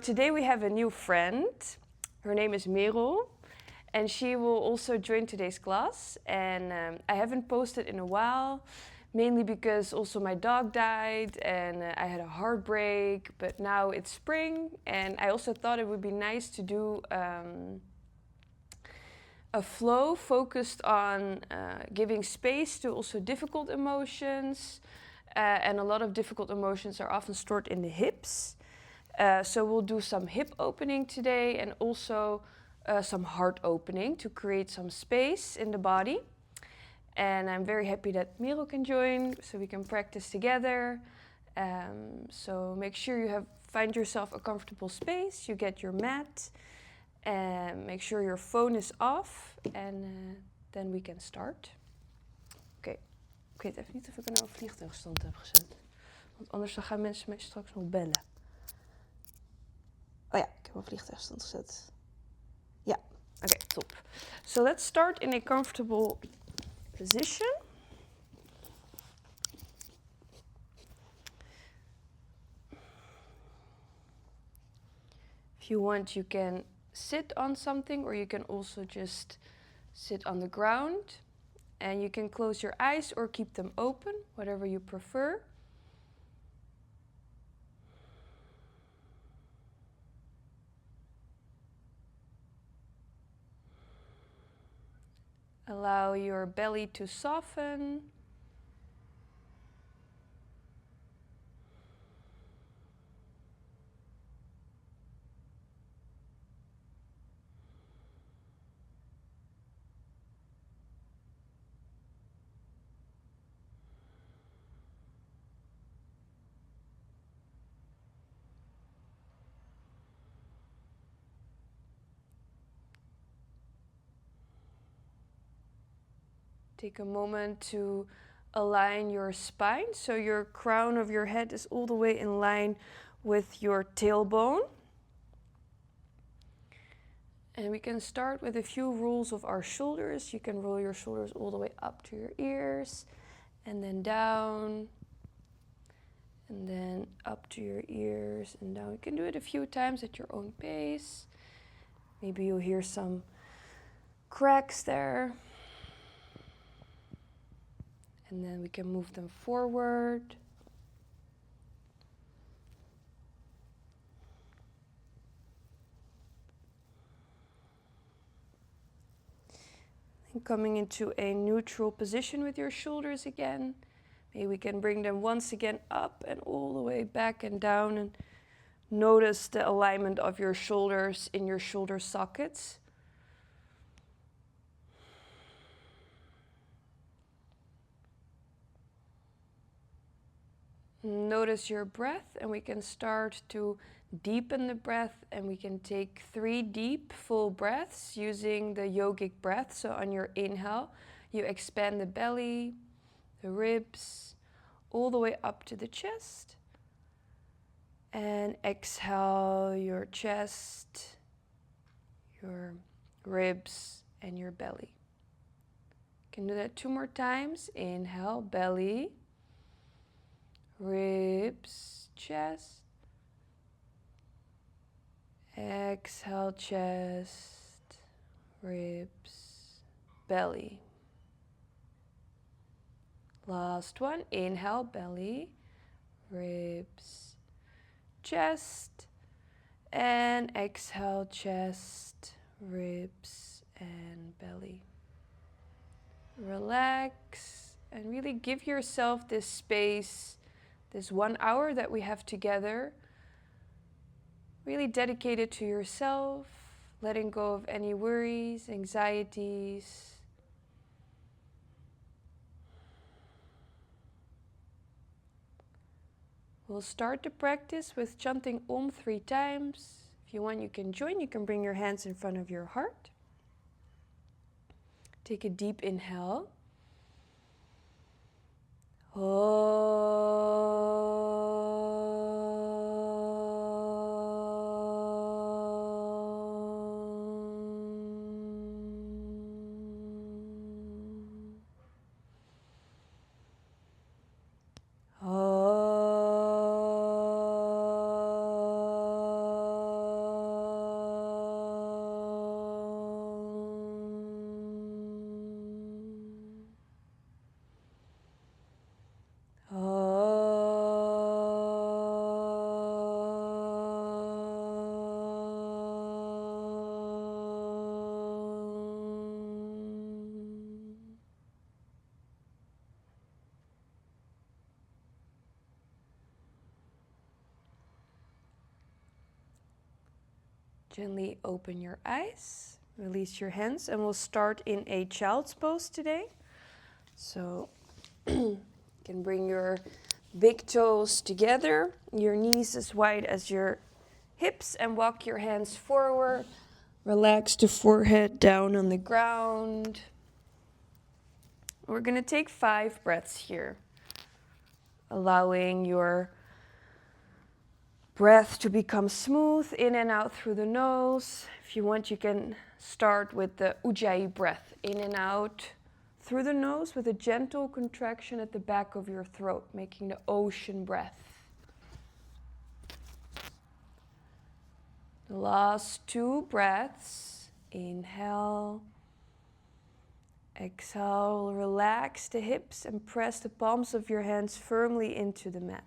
Today we have a new friend. Her name is Merel, and she will also join today's class. And I haven't posted in a while, mainly because also my dog died and I had a heartbreak. But now it's spring, and I also thought it would be nice to do a flow focused on giving space to also difficult emotions. And a lot of difficult emotions are often stored in the hips. So we'll do some hip opening today and also some heart opening to create some space in the body. And I'm very happy that Merel can join so we can practice together. So make sure you find yourself a comfortable space, you get your mat, and make sure your phone is off, and then we can start. Oké. Ik weet even niet of ik er nou een vliegtuigstand heb gezet. Want anders dan gaan mensen mij straks nog bellen. Oh ja, ik heb een vliegtuigstand gezet. Ja, oké, top. So let's start in a comfortable position. If you want, you can sit on something, or you can also just sit on the ground. And you can close your eyes or keep them open, whatever you prefer. Allow your belly to soften. Take a moment to align your spine, so your crown of your head is all the way in line with your tailbone. And we can start with a few rolls of our shoulders. You can roll your shoulders all the way up to your ears, and then down, and then up to your ears and down. You can do it a few times at your own pace. Maybe you'll hear some cracks there. And then we can move them forward. And coming into a neutral position with your shoulders again. Maybe we can bring them once again up and all the way back and down, and notice the alignment of your shoulders in your shoulder sockets. Notice your breath, and we can start to deepen the breath, and we can take 3 deep full breaths using the yogic breath. So on your inhale, you expand the belly, the ribs, all the way up to the chest. And exhale your chest, your ribs, and your belly. You can do that 2 more times. Inhale, belly, ribs, chest. Exhale, chest, ribs, belly. Last one. Inhale, belly, ribs, chest. And exhale, chest, ribs, and belly. Relax and really give yourself this space, this 1 hour that we have together. Really dedicate it to yourself, letting go of any worries, anxieties. We'll start the practice with chanting Om 3 times. If you want, you can join. You can bring your hands in front of your heart. Take a deep inhale. Gently open your eyes, release your hands, and we'll start in a child's pose today. So you can bring your big toes together, your knees as wide as your hips, and walk your hands forward. Relax the forehead down on the ground. We're going to take 5 breaths here, allowing your breath to become smooth in and out through the nose. If you want, you can start with the Ujjayi breath, in and out through the nose with a gentle contraction at the back of your throat, making the ocean breath. The last 2 breaths. Inhale. Exhale. Relax the hips and press the palms of your hands firmly into the mat.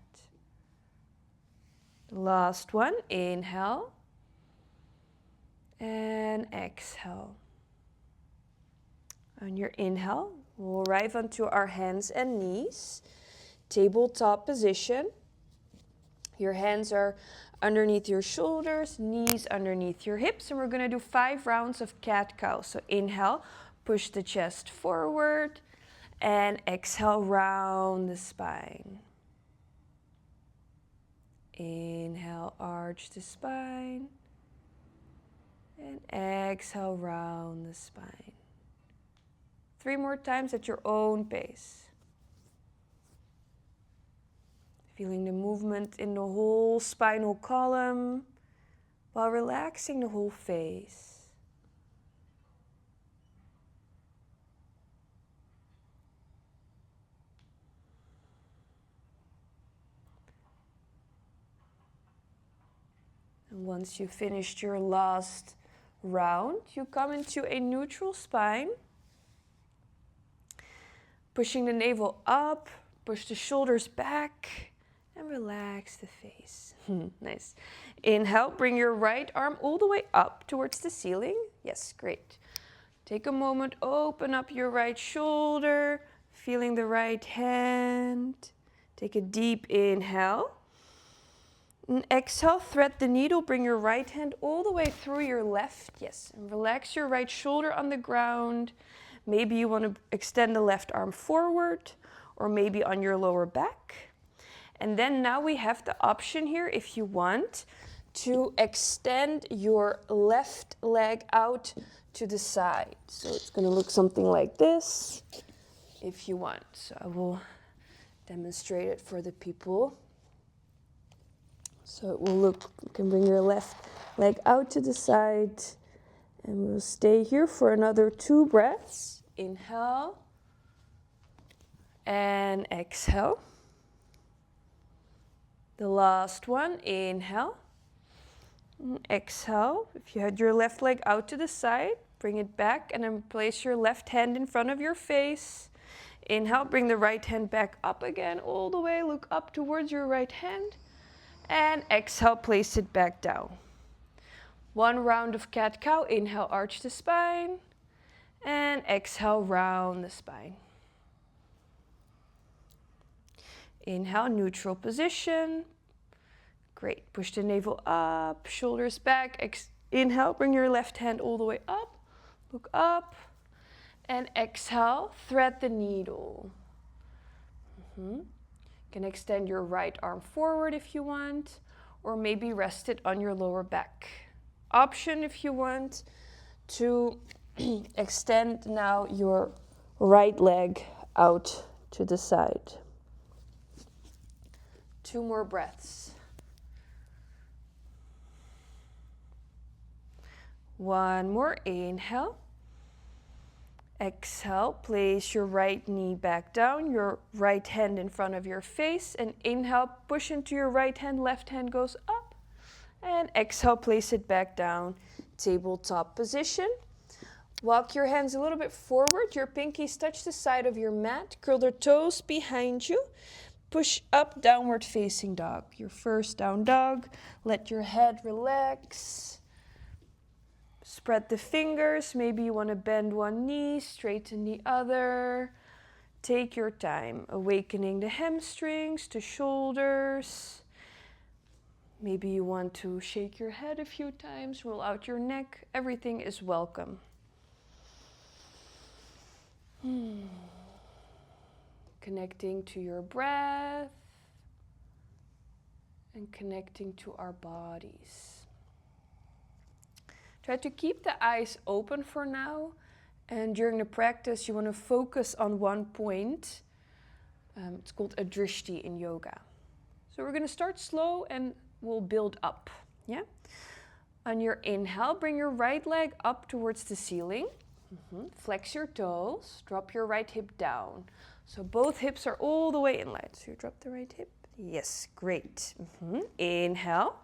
The last one. Inhale. And exhale. On your inhale, we'll arrive onto our hands and knees. Tabletop position. Your hands are underneath your shoulders, knees underneath your hips, and we're going to do 5 rounds of cat-cow. So inhale, push the chest forward, and exhale, round the spine. Inhale, arch the spine, and exhale, round the spine. 3 more times at your own pace. Feeling the movement in the whole spinal column while relaxing the whole face. And once you've finished your last round, you come into a neutral spine. Pushing the navel up, push the shoulders back. And relax the face. Nice. Inhale, bring your right arm all the way up towards the ceiling. Yes, great. Take a moment, open up your right shoulder, feeling the right hand. Take a deep inhale. And exhale, thread the needle, bring your right hand all the way through your left. Yes, and relax your right shoulder on the ground. Maybe you want to extend the left arm forward, or maybe on your lower back. And then now we have the option here, if you want, to extend your left leg out to the side. So it's going to look something like this, if you want. So I will demonstrate it for the people. So it will look, you can bring your left leg out to the side, and we'll stay here for another 2 breaths. Inhale and exhale. The last one, inhale, exhale. If you had your left leg out to the side, bring it back and then place your left hand in front of your face. Inhale, bring the right hand back up again, all the way, look up towards your right hand. And exhale, place it back down. 1 round of cat-cow, inhale, arch the spine. And exhale, round the spine. Inhale, neutral position. Great. Push the navel up, shoulders back. Inhale, bring your left hand all the way up. Look up. And exhale, thread the needle. You can extend your right arm forward if you want, or maybe rest it on your lower back. Option if you want to extend now your right leg out to the side. 2 more breaths. 1 more. Inhale. Exhale. Place your right knee back down, your right hand in front of your face. And inhale, push into your right hand, left hand goes up. And exhale, place it back down. Tabletop position. Walk your hands a little bit forward. Your pinkies touch the side of your mat. Curl the toes behind you. Push up, downward facing dog. Your first down dog. Let your head relax. Spread the fingers. Maybe you want to bend one knee, straighten the other. Take your time, awakening the hamstrings, the shoulders. Maybe you want to shake your head a few times, roll out your neck. Everything is welcome. Connecting to your breath and connecting to our bodies. Try to keep the eyes open for now, and during the practice you want to focus on one point. It's called a drishti in yoga. So we're going to start slow and we'll build up. Yeah? On your inhale, bring your right leg up towards the ceiling. Flex your toes, drop your right hip down. So both hips are all the way in line. So you drop the right hip. Yes, great. Inhale.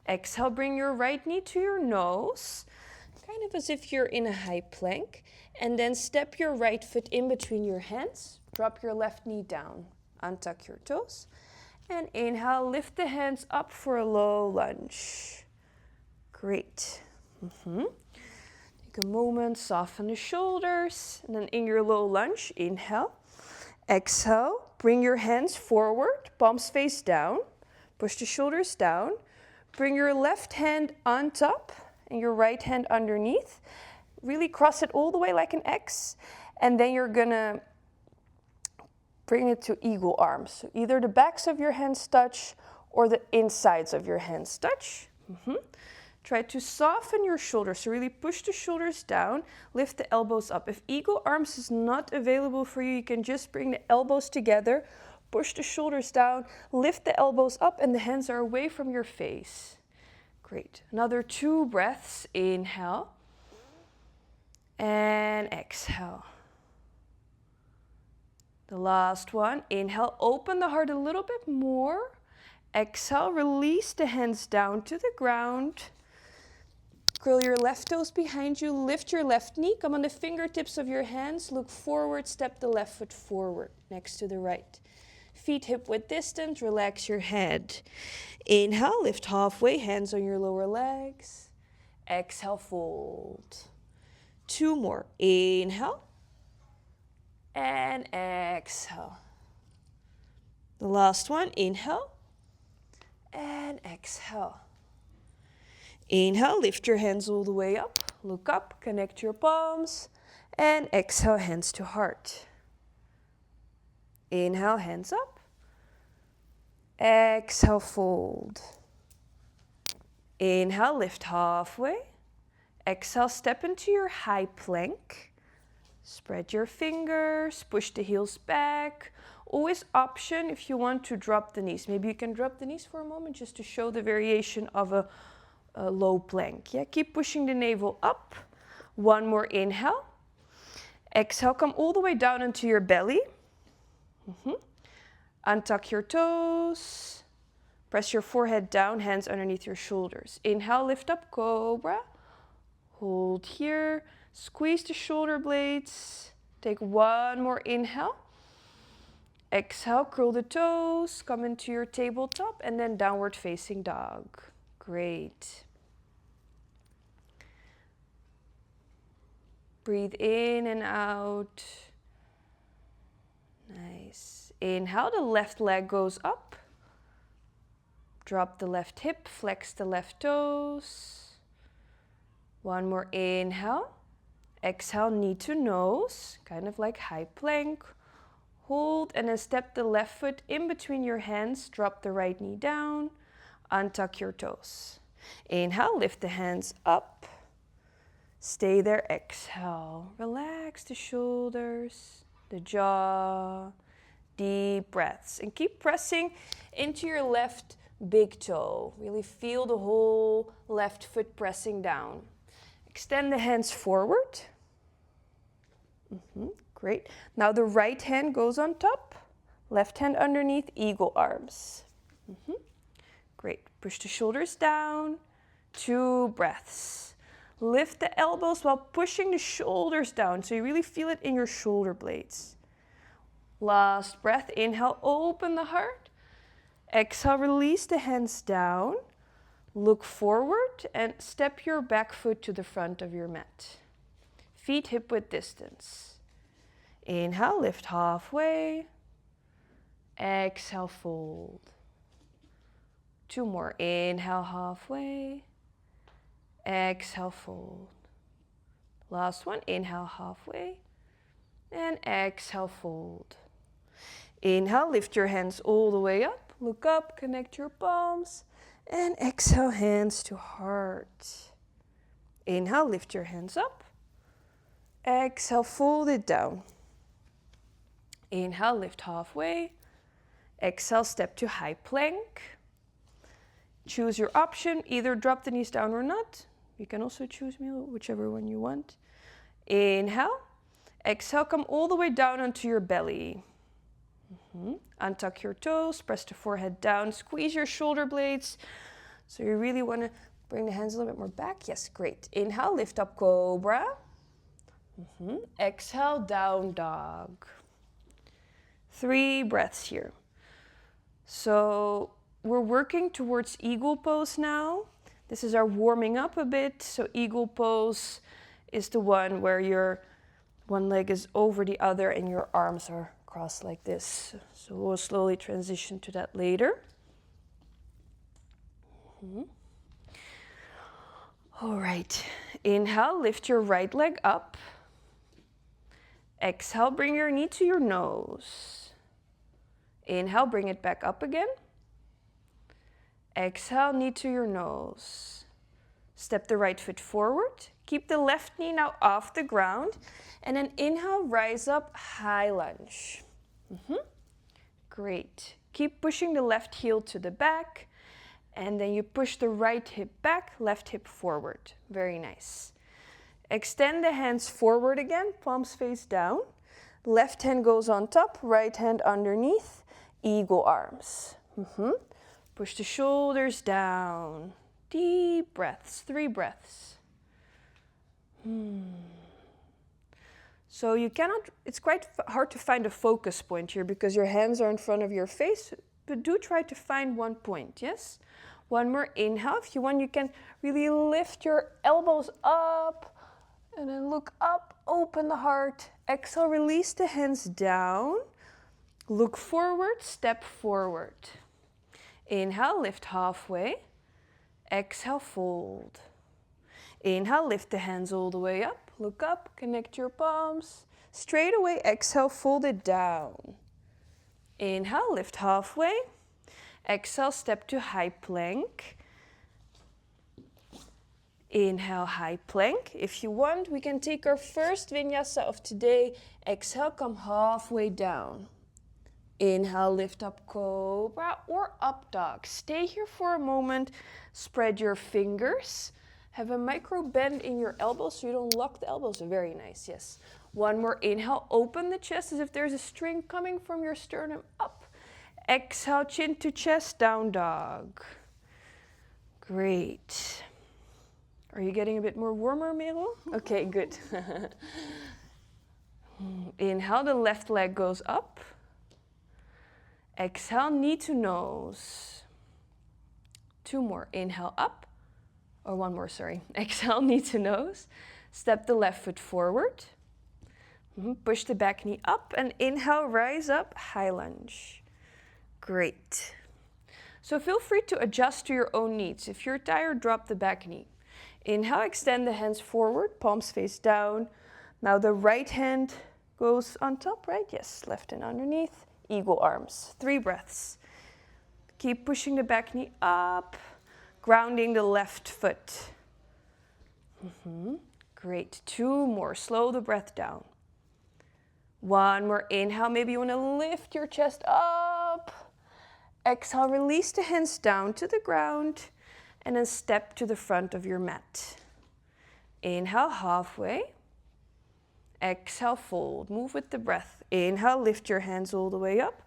Exhale, bring your right knee to your nose, kind of as if you're in a high plank. And then step your right foot in between your hands. Drop your left knee down. Untuck your toes. And inhale, lift the hands up for a low lunge. Great. Take a moment, soften the shoulders. And then in your low lunge, inhale. Exhale, bring your hands forward, palms face down. Push the shoulders down. Bring your left hand on top and your right hand underneath. Really cross it all the way like an X. And then you're gonna bring it to eagle arms. So either the backs of your hands touch or the insides of your hands touch. Try to soften your shoulders. So really push the shoulders down, lift the elbows up. If eagle arms is not available for you, you can just bring the elbows together, push the shoulders down, lift the elbows up, and the hands are away from your face. Great. Another 2 breaths. Inhale and exhale. The last one. Inhale, open the heart a little bit more. Exhale, release the hands down to the ground. Curl your left toes behind you, lift your left knee, come on the fingertips of your hands, look forward, step the left foot forward next to the right. Feet hip width distance, relax your head. Inhale, lift halfway, hands on your lower legs. Exhale, fold. 2 more. Inhale and exhale. The last one, inhale and exhale. Inhale, lift your hands all the way up. Look up, connect your palms. And exhale, hands to heart. Inhale, hands up. Exhale, fold. Inhale, lift halfway. Exhale, step into your high plank. Spread your fingers, push the heels back. Always option if you want to drop the knees. Maybe you can drop the knees for a moment just to show the variation of a low plank. Yeah, keep pushing the navel up. 1 more inhale. Exhale, come all the way down into your belly. Untuck your toes. Press your forehead down, hands underneath your shoulders. Inhale, lift up, cobra. Hold here. Squeeze the shoulder blades. Take 1 more inhale. Exhale, curl the toes, come into your tabletop, and then downward facing dog. Great. Breathe in and out. Nice. Inhale, the left leg goes up. Drop the left hip, flex the left toes. 1 more inhale. Exhale, knee to nose, kind of like high plank. Hold and then step the left foot in between your hands. Drop the right knee down. Untuck your toes. Inhale, lift the hands up. Stay there, exhale. Relax the shoulders, the jaw. Deep breaths. And keep pressing into your left big toe. Really feel the whole left foot pressing down. Extend the hands forward. Great. Now the right hand goes on top. Left hand underneath, eagle arms. Great. Push the shoulders down. 2 breaths. Lift the elbows while pushing the shoulders down, so you really feel it in your shoulder blades. Last breath. Inhale, open the heart. Exhale, release the hands down. Look forward and step your back foot to the front of your mat. Feet hip width distance. Inhale, lift halfway. Exhale, fold. 2 more. Inhale, halfway. Exhale, fold. Last one. Inhale, halfway. And exhale, fold. Inhale, lift your hands all the way up. Look up, connect your palms. And exhale, hands to heart. Inhale, lift your hands up. Exhale, fold it down. Inhale, lift halfway. Exhale, step to high plank. Choose your option, either drop the knees down or not. You can also choose whichever one you want. Inhale. Exhale, come all the way down onto your belly. Untuck your toes, press the forehead down, squeeze your shoulder blades. So you really want to bring the hands a little bit more back. Yes, great. Inhale, lift up cobra. Exhale, down dog. 3 breaths here. So we're working towards eagle pose now. This is our warming up a bit. So eagle pose is the one where your one leg is over the other and your arms are crossed like this. So we'll slowly transition to that later. All right. Inhale, lift your right leg up. Exhale, bring your knee to your nose. Inhale, bring it back up again. Exhale, knee to your nose. Step the right foot forward. Keep the left knee now off the ground. And then inhale, rise up, high lunge. Great. Keep pushing the left heel to the back. And then you push the right hip back, left hip forward. Very nice. Extend the hands forward again, palms face down. Left hand goes on top, right hand underneath. Eagle arms. Push the shoulders down. Deep breaths, 3 breaths. So you cannot, it's quite hard to find a focus point here because your hands are in front of your face, but do try to find one point, yes? One more inhale. If you want, you can really lift your elbows up and then look up, open the heart. Exhale, release the hands down. Look forward, step forward. Inhale, lift halfway. Exhale, fold. Inhale, lift the hands all the way up. Look up, connect your palms. Straight away, exhale, fold it down. Inhale, lift halfway. Exhale, step to high plank. Inhale, high plank. If you want, we can take our first vinyasa of today. Exhale, come halfway down. Inhale, lift up cobra or up dog. Stay here for a moment. Spread your fingers. Have a micro bend in your elbows so you don't lock the elbows. Very nice, yes. One more inhale, open the chest as if there's a string coming from your sternum up. Exhale, chin to chest, down dog. Great. Are you getting a bit more warmer, Merel? Okay, good. Inhale, the left leg goes up. Exhale, knee to nose. 2 more. Inhale, up. Or 1 more, sorry. Exhale, knee to nose. Step the left foot forward. Push the back knee up and inhale, rise up, high lunge. Great. So feel free to adjust to your own needs. If you're tired, drop the back knee. Inhale, extend the hands forward, palms face down. Now the right hand goes on top, right? Yes, left hand underneath. Eagle arms. 3 breaths. Keep pushing the back knee up, grounding the left foot. Great. 2 more. Slow the breath down. 1 more. Inhale. Maybe you want to lift your chest up. Exhale. Release the hands down to the ground and then step to the front of your mat. Inhale, halfway. Exhale, fold. Move with the breath. Inhale, lift your hands all the way up.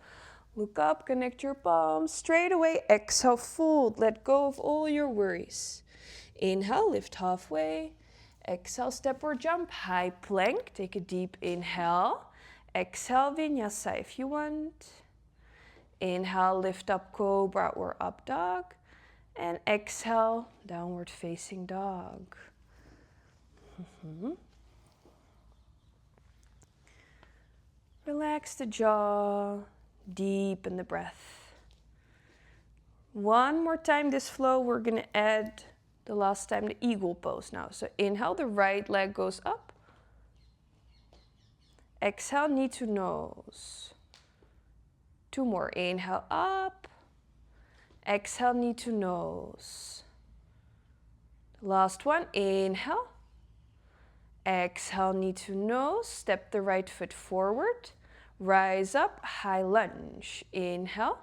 Look up, connect your palms. Straight away, exhale, fold. Let go of all your worries. Inhale, lift halfway. Exhale, step or jump, high plank. Take a deep inhale. Exhale, vinyasa if you want. Inhale, lift up cobra or up dog. And exhale, downward facing dog. Relax the jaw, deepen the breath. One more time this flow, we're gonna add the last time the eagle pose now. So inhale, the right leg goes up. Exhale, knee to nose. 2 more, inhale up. Exhale, knee to nose. Last one, inhale. Exhale, knee to nose. Step the right foot forward. Rise up, high lunge. Inhale.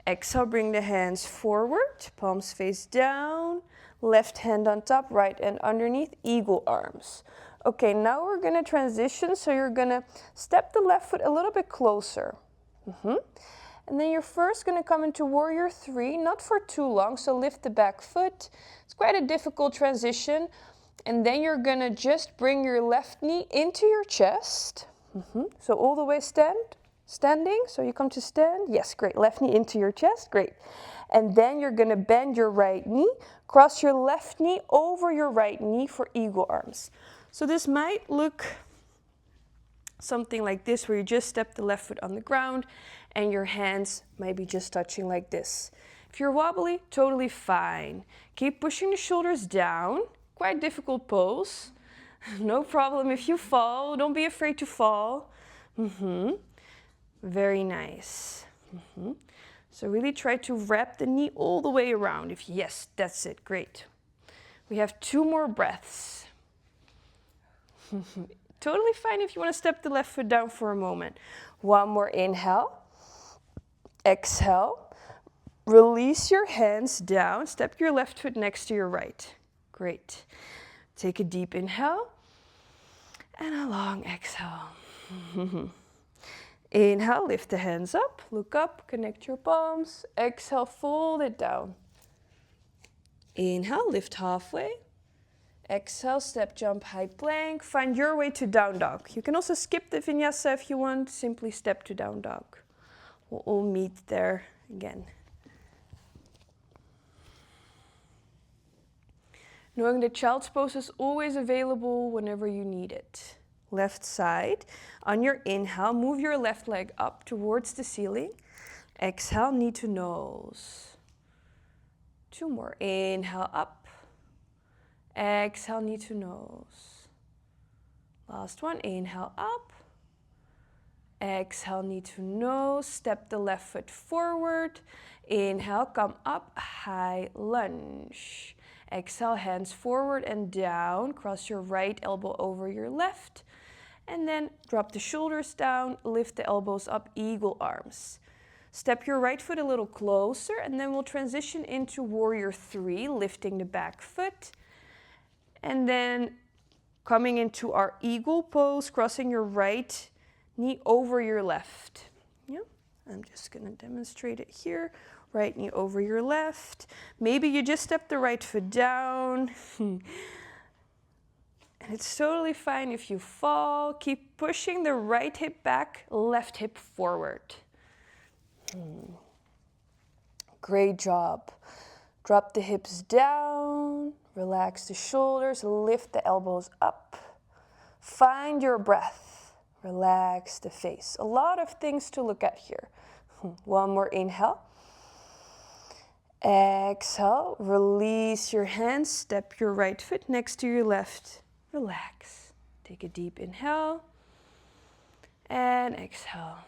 Exhale, bring the hands forward. Palms face down. Left hand on top, right hand underneath. Eagle arms. Okay, now we're going to transition. So you're going to step the left foot a little bit closer. And then you're first going to come into warrior 3, not for too long, so lift the back foot. It's quite a difficult transition. And then you're going to just bring your left knee into your chest. So all the way standing. So you come to stand. Yes, great. Left knee into your chest. Great. And then you're going to bend your right knee, cross your left knee over your right knee for eagle arms. So this might look something like this, where you just step the left foot on the ground and your hands might be just touching like this. If you're wobbly, totally fine. Keep pushing the shoulders down. Quite difficult pose. No problem if you fall. Don't be afraid to fall. Very nice. So really try to wrap the knee all the way around. Yes, that's it. Great. We have 2 more breaths. Totally fine if you want to step the left foot down for a moment. 1 more inhale. Exhale. Release your hands down. Step your left foot next to your right. Great. Take a deep inhale and a long exhale. Inhale, lift the hands up, look up, connect your palms. Exhale, fold it down. Inhale, lift halfway. Exhale, step, jump, high plank. Find your way to down dog. You can also skip the vinyasa if you want. Simply step to down dog. We'll all meet there again. Knowing that child's pose is always available whenever you need it. Left side. On your inhale, move your left leg up towards the ceiling. Exhale, knee to nose. 2 more. Inhale, up. Exhale, knee to nose. Last one. Inhale, up. Exhale, knee to nose. Step the left foot forward. Inhale, come up, high lunge. Exhale, hands forward and down. Cross your right elbow over your left. And then drop the shoulders down, lift the elbows up, eagle arms. Step your right foot a little closer, and then we'll transition into warrior 3, lifting the back foot. And then coming into our eagle pose, crossing your right knee over your left. Yeah, I'm just going to demonstrate it here. Right knee over your left. Maybe you just step the right foot down. And it's totally fine if you fall. Keep pushing the right hip back, left hip forward. Great job. Drop the hips down. Relax the shoulders. Lift the elbows up. Find your breath. Relax the face. A lot of things to look at here. 1 more inhale. Exhale. Release your hands. Step your right foot next to your left. Relax. Take a deep inhale and exhale.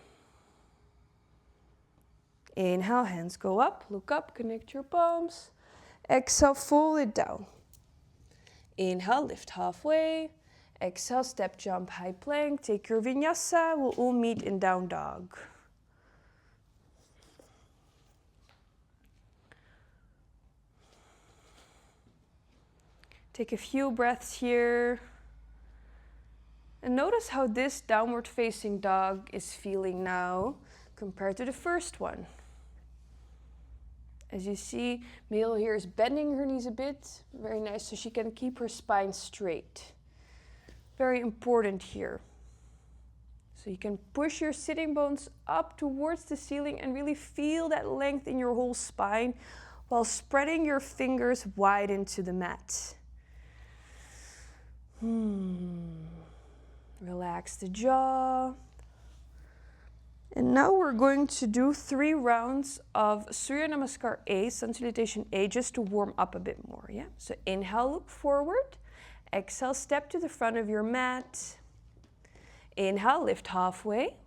Inhale, hands go up, look up, connect your palms. Exhale, fold it down. Inhale, lift halfway. Exhale, step, jump, high plank. Take your vinyasa. We'll all meet in down dog. Take a few breaths here. And notice how this downward facing dog is feeling now compared to the first one. As you see, Mel here is bending her knees a bit. Very nice, so she can keep her spine straight. Very important here. So you can push your sitting bones up towards the ceiling and really feel that length in your whole spine while spreading your fingers wide into the mat. Relax the jaw. And now we're going to do 3 rounds of Surya Namaskar A, Sun Salutation A, just to warm up a bit more, yeah? So inhale, look forward. Exhale, step to the front of your mat. Inhale, lift halfway.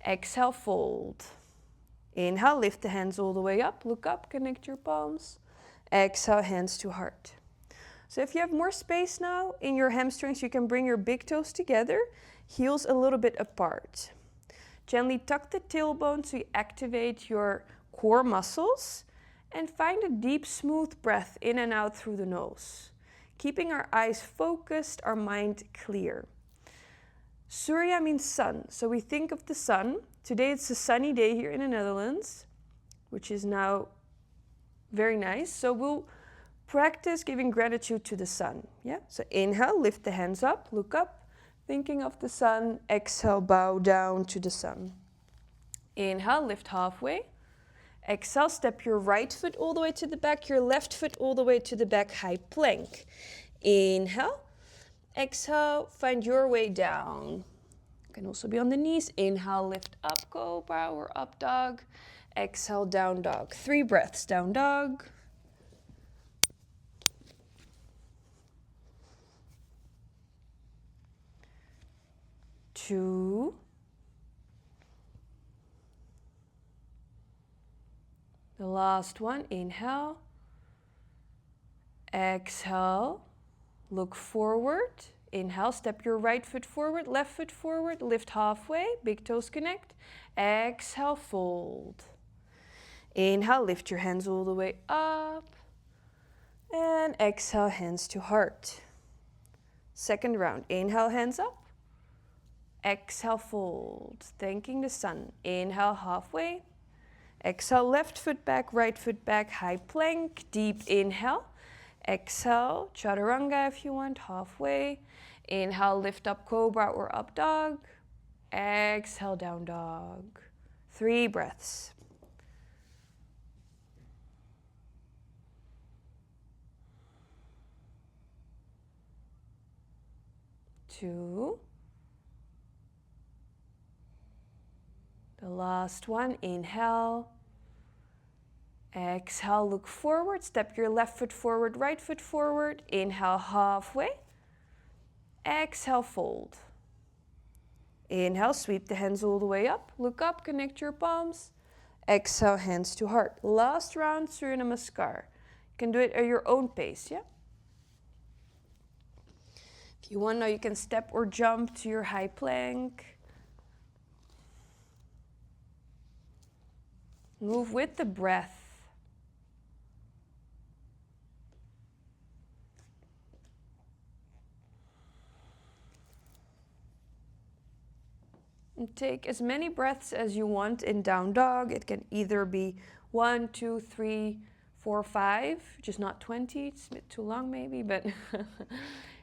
Exhale, fold. Inhale, lift the hands all the way up. Look up, connect your palms. Exhale, hands to heart. So if you have more space now in your hamstrings, you can bring your big toes together, heels a little bit apart. Gently tuck the tailbone so you activate your core muscles and find a deep, smooth breath in and out through the nose. Keeping our eyes focused, our mind clear. Surya means sun, so we think of the sun. Today it's a sunny day here in the Netherlands, which is now very nice. So we'll practice giving gratitude to the sun. Yeah. So inhale, lift the hands up, look up. Thinking of the sun, exhale, bow down to the sun. Inhale, lift halfway. Exhale, step your right foot all the way to the back, your left foot all the way to the back, high plank. Inhale. Exhale, find your way down. Can also be on the knees. Inhale, lift up, cobra or up dog. Exhale, down dog. 3 breaths, down dog. 2. The last one, inhale. Exhale, look forward. Inhale, step your right foot forward, left foot forward, lift halfway, big toes connect. Exhale, fold. Inhale, lift your hands all the way up. And exhale, hands to heart. Second round, inhale, hands up. Exhale, fold, thanking the sun. Inhale, halfway. Exhale, left foot back, right foot back, high plank, deep inhale. Exhale, chaturanga if you want, halfway. Inhale, lift up cobra or up dog. Exhale, down dog. 3 breaths. 2. The last one, inhale. Exhale, look forward, step your left foot forward, right foot forward. Inhale, halfway. Exhale, fold. Inhale, sweep the hands all the way up. Look up, connect your palms. Exhale, hands to heart. Last round, Surya Namaskar. You can do it at your own pace, yeah? If you want now, you can step or jump to your high plank. Move with the breath. And take as many breaths as you want in down dog. It can either be 1, 2, 3, 4, 5, just not 20. It's a bit too long maybe, but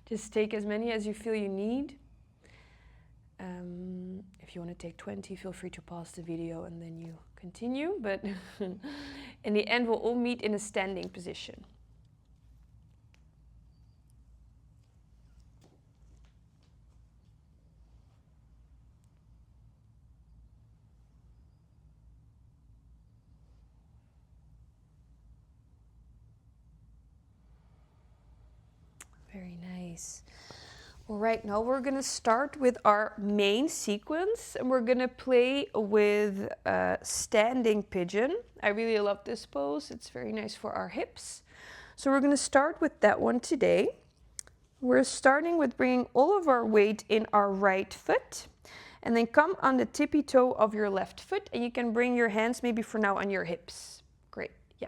just take as many as you feel you need. If you want to take 20, feel free to pause the video and then you continue. But in the end, we'll all meet in a standing position. Very nice. All right, now we're going to start with our main sequence and we're going to play with standing pigeon. I really love this pose. It's very nice for our hips. So we're going to start with that one today. We're starting with bringing all of our weight in our right foot and then come on the tippy toe of your left foot and you can bring your hands maybe for now on your hips. Great, yeah.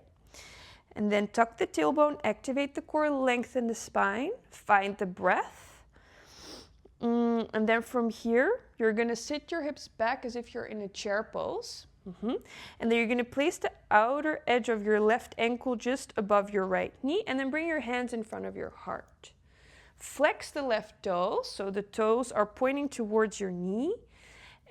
And then tuck the tailbone, activate the core, lengthen the spine, find the breath. And then from here, you're going to sit your hips back as if you're in a chair pose. And then you're going to place the outer edge of your left ankle just above your right knee and then bring your hands in front of your heart. Flex the left toes, so the toes are pointing towards your knee.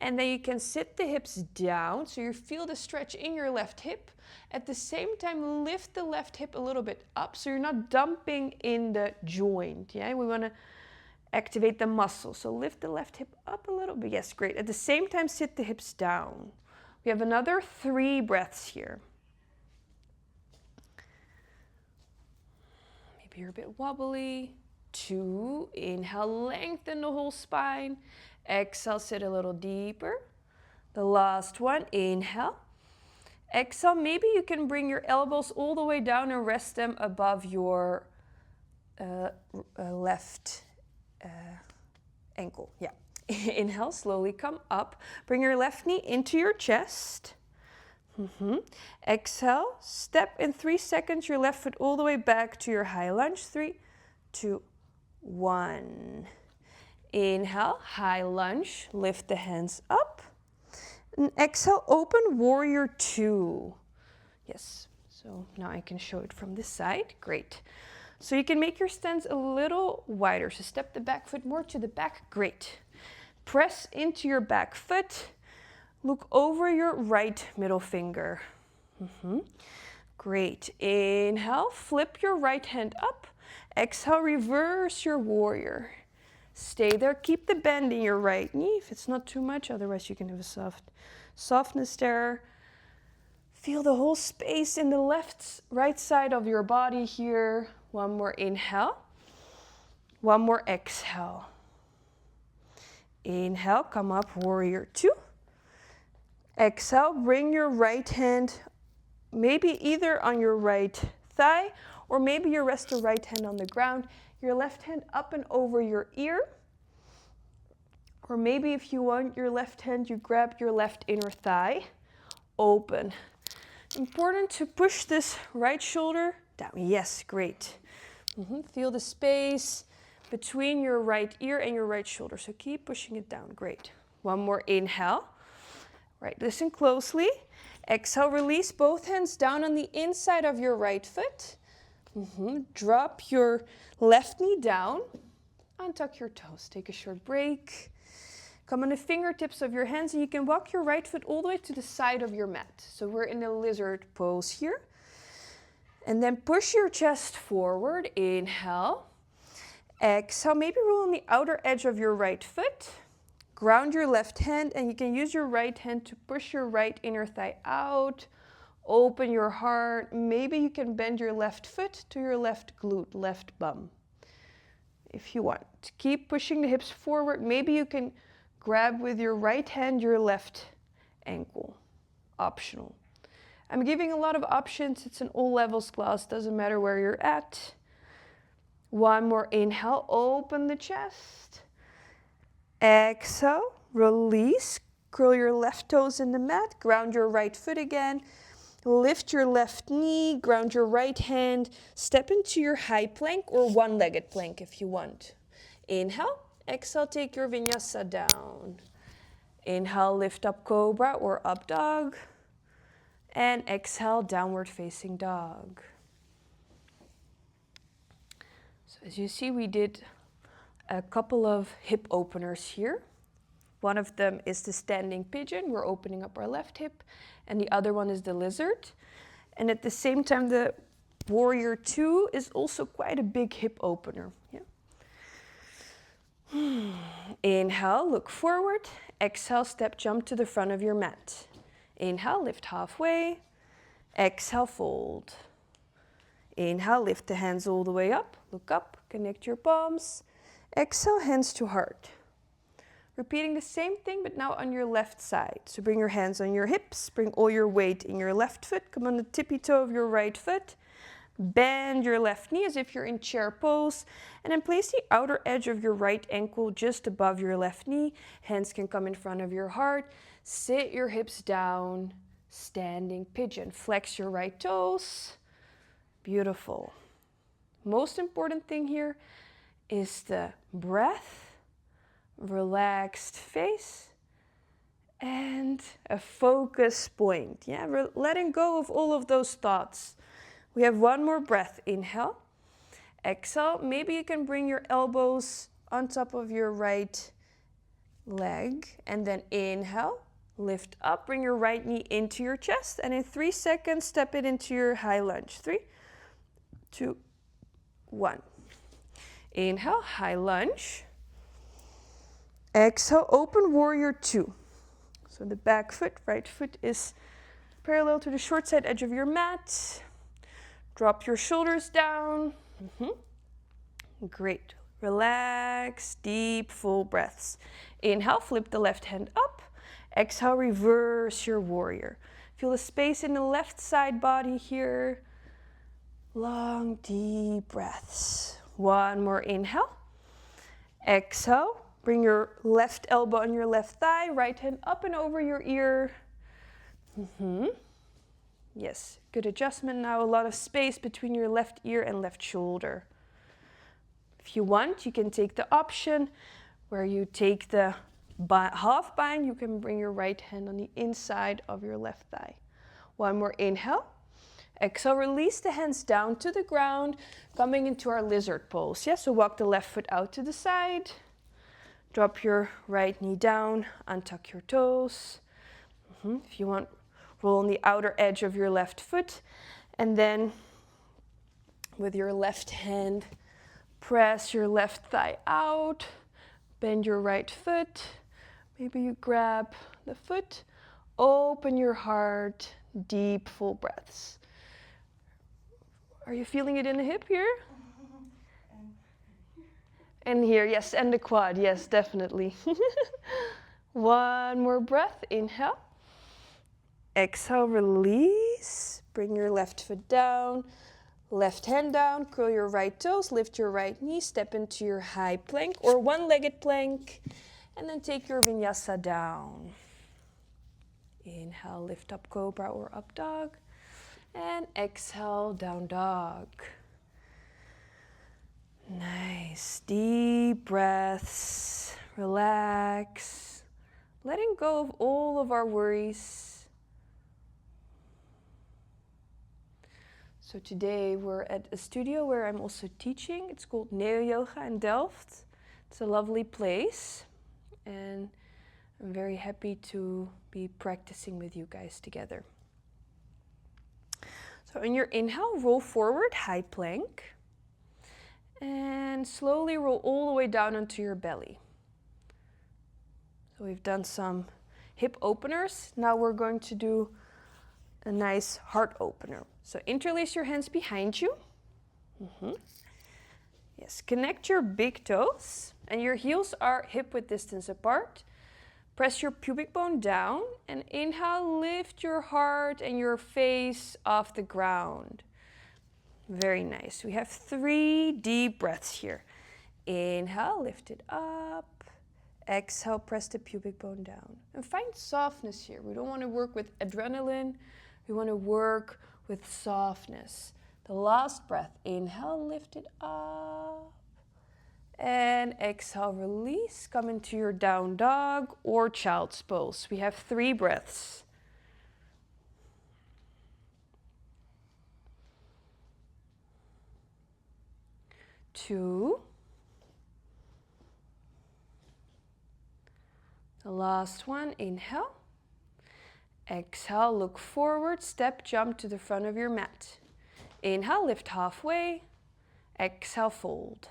And then you can sit the hips down, so you feel the stretch in your left hip. At the same time, lift the left hip a little bit up, so you're not dumping in the joint. Yeah, we want to activate the muscle. So lift the left hip up a little bit. Yes, great. At the same time, sit the hips down. We have another 3 breaths here. Maybe you're a bit wobbly. 2, inhale, lengthen the whole spine. Exhale, sit a little deeper. The last one, inhale. Exhale, maybe you can bring your elbows all the way down and rest them above your left ankle. Yeah. Inhale, slowly come up. Bring your left knee into your chest. Exhale, step in 3 seconds your left foot all the way back to your high lunge. 3, 2, 1. Inhale, high lunge, lift the hands up. And exhale, open warrior 2. Yes, so now I can show it from this side. Great. So you can make your stance a little wider. So step the back foot more to the back. Great. Press into your back foot. Look over your right middle finger. Great. Inhale, flip your right hand up. Exhale, reverse your warrior. Stay there. Keep the bend in your right knee if it's not too much. Otherwise, you can have a softness there. Feel the whole space in the right side of your body here. One more inhale. One more exhale. Inhale, come up, warrior 2. Exhale, bring your right hand maybe either on your right thigh or maybe you rest your right hand on the ground. Your left hand up and over your ear. Or maybe if you want your left hand, you grab your left inner thigh. Open. Important to push this right shoulder down. Yes, great. Feel the space between your right ear and your right shoulder. So keep pushing it down. Great. One more inhale. Right, listen closely. Exhale, release both hands down on the inside of your right foot. Drop your left knee down. Untuck your toes. Take a short break. Come on the fingertips of your hands and you can walk your right foot all the way to the side of your mat. So we're in a lizard pose here. And then push your chest forward. Inhale. Exhale, maybe roll on the outer edge of your right foot. Ground your left hand and you can use your right hand to push your right inner thigh out. Open your heart. Maybe you can bend your left foot to your left glute, left bum. If you want. Keep pushing the hips forward. Maybe you can grab with your right hand your left ankle. Optional. I'm giving a lot of options. It's an all levels class. Doesn't matter where you're at. One more inhale. Open the chest. Exhale. Release. Curl your left toes in the mat. Ground your right foot again. Lift your left knee. Ground your right hand. Step into your high plank or one-legged plank if you want. Inhale. Exhale. Take your vinyasa down. Inhale. Lift up cobra or up dog. And exhale, downward facing dog. So as you see, we did a couple of hip openers here. One of them is the standing pigeon. We're opening up our left hip. And the other one is the lizard. And at the same time, the warrior 2 is also quite a big hip opener. Yeah. Inhale, look forward. Exhale, step jump to the front of your mat. Inhale, lift halfway. Exhale, fold. Inhale, lift the hands all the way up. Look up, connect your palms. Exhale, hands to heart. Repeating the same thing, but now on your left side. So bring your hands on your hips. Bring all your weight in your left foot. Come on the tippy toe of your right foot. Bend your left knee as if you're in chair pose. And then place the outer edge of your right ankle just above your left knee. Hands can come in front of your heart. Sit your hips down, standing pigeon. Flex your right toes. Beautiful. Most important thing here is the breath, relaxed face, and a focus point. Yeah, letting go of all of those thoughts. We have one more breath. Inhale. Exhale. Maybe you can bring your elbows on top of your right leg. And then inhale. Lift up, bring your right knee into your chest, and in 3 seconds, step it into your high lunge. 3, 2, 1. Inhale, high lunge. Exhale, open warrior 2. So the back foot, right foot is parallel to the short side edge of your mat. Drop your shoulders down. Great. Relax, deep, full breaths. Inhale, flip the left hand up. Exhale, reverse your warrior. Feel the space in the left side body here. Long, deep breaths. One more inhale. Exhale, bring your left elbow on your left thigh, right hand up and over your ear. Yes, good adjustment now. A lot of space between your left ear and left shoulder. If you want, you can take the option where you take the half bind. You can bring your right hand on the inside of your left thigh. One more inhale. Exhale, release the hands down to the ground, coming into our lizard pose. Yeah, so walk the left foot out to the side. Drop your right knee down, untuck your toes. If you want, roll on the outer edge of your left foot. And then with your left hand, press your left thigh out. Bend your right foot. Maybe you grab the foot. Open your heart, deep, full breaths. Are you feeling it in the hip here? And here, yes, and the quad, yes, definitely. One more breath, inhale. Exhale, release. Bring your left foot down, left hand down, curl your right toes, lift your right knee, step into your high plank or one-legged plank, and then take your vinyasa down. Inhale, lift up cobra or up dog, and exhale, down dog. Nice, deep breaths, relax, letting go of all of our worries. So today we're at a studio where I'm also teaching. It's called Neo Yoga in Delft. It's a lovely place, and I'm very happy to be practicing with you guys together. So in your inhale, roll forward, high plank. And slowly roll all the way down onto your belly. So we've done some hip openers. Now we're going to do a nice heart opener. So interlace your hands behind you. Yes, connect your big toes and your heels are hip-width distance apart. Press your pubic bone down and inhale, lift your heart and your face off the ground. Very nice. We have 3 deep breaths here. Inhale, lift it up. Exhale, press the pubic bone down. And find softness here. We don't want to work with adrenaline. We want to work with softness. The last breath. Inhale, lift it up. And exhale, release. Come into your down dog or child's pose. We have 3 breaths. 2. The last one, inhale. Exhale, look forward, step, jump to the front of your mat. Inhale, lift halfway. Exhale, fold.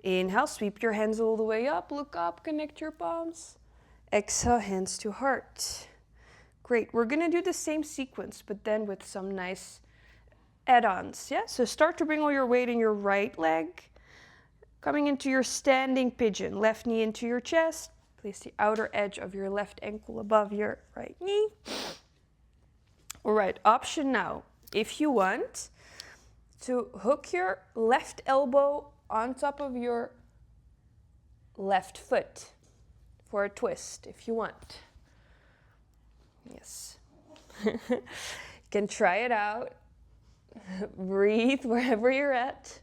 Inhale, sweep your hands all the way up, look up, connect your palms. Exhale, hands to heart. Great, we're gonna do the same sequence, but then with some nice add-ons, yeah? So start to bring all your weight in your right leg. Coming into your standing pigeon, left knee into your chest. Place the outer edge of your left ankle above your right knee. All right, option now. If you want to hook your left elbow on top of your left foot for a twist, if you want. Yes. You can try it out. Breathe wherever you're at.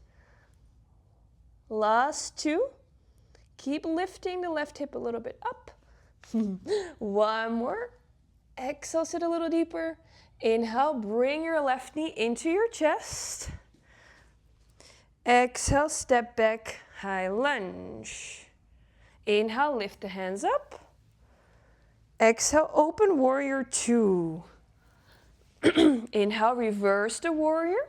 Last 2. Keep lifting the left hip a little bit up. One more. Exhale, sit a little deeper. Inhale, bring your left knee into your chest. Exhale, step back, high lunge. Inhale, lift the hands up. Exhale, open warrior 2. Inhale, reverse the warrior.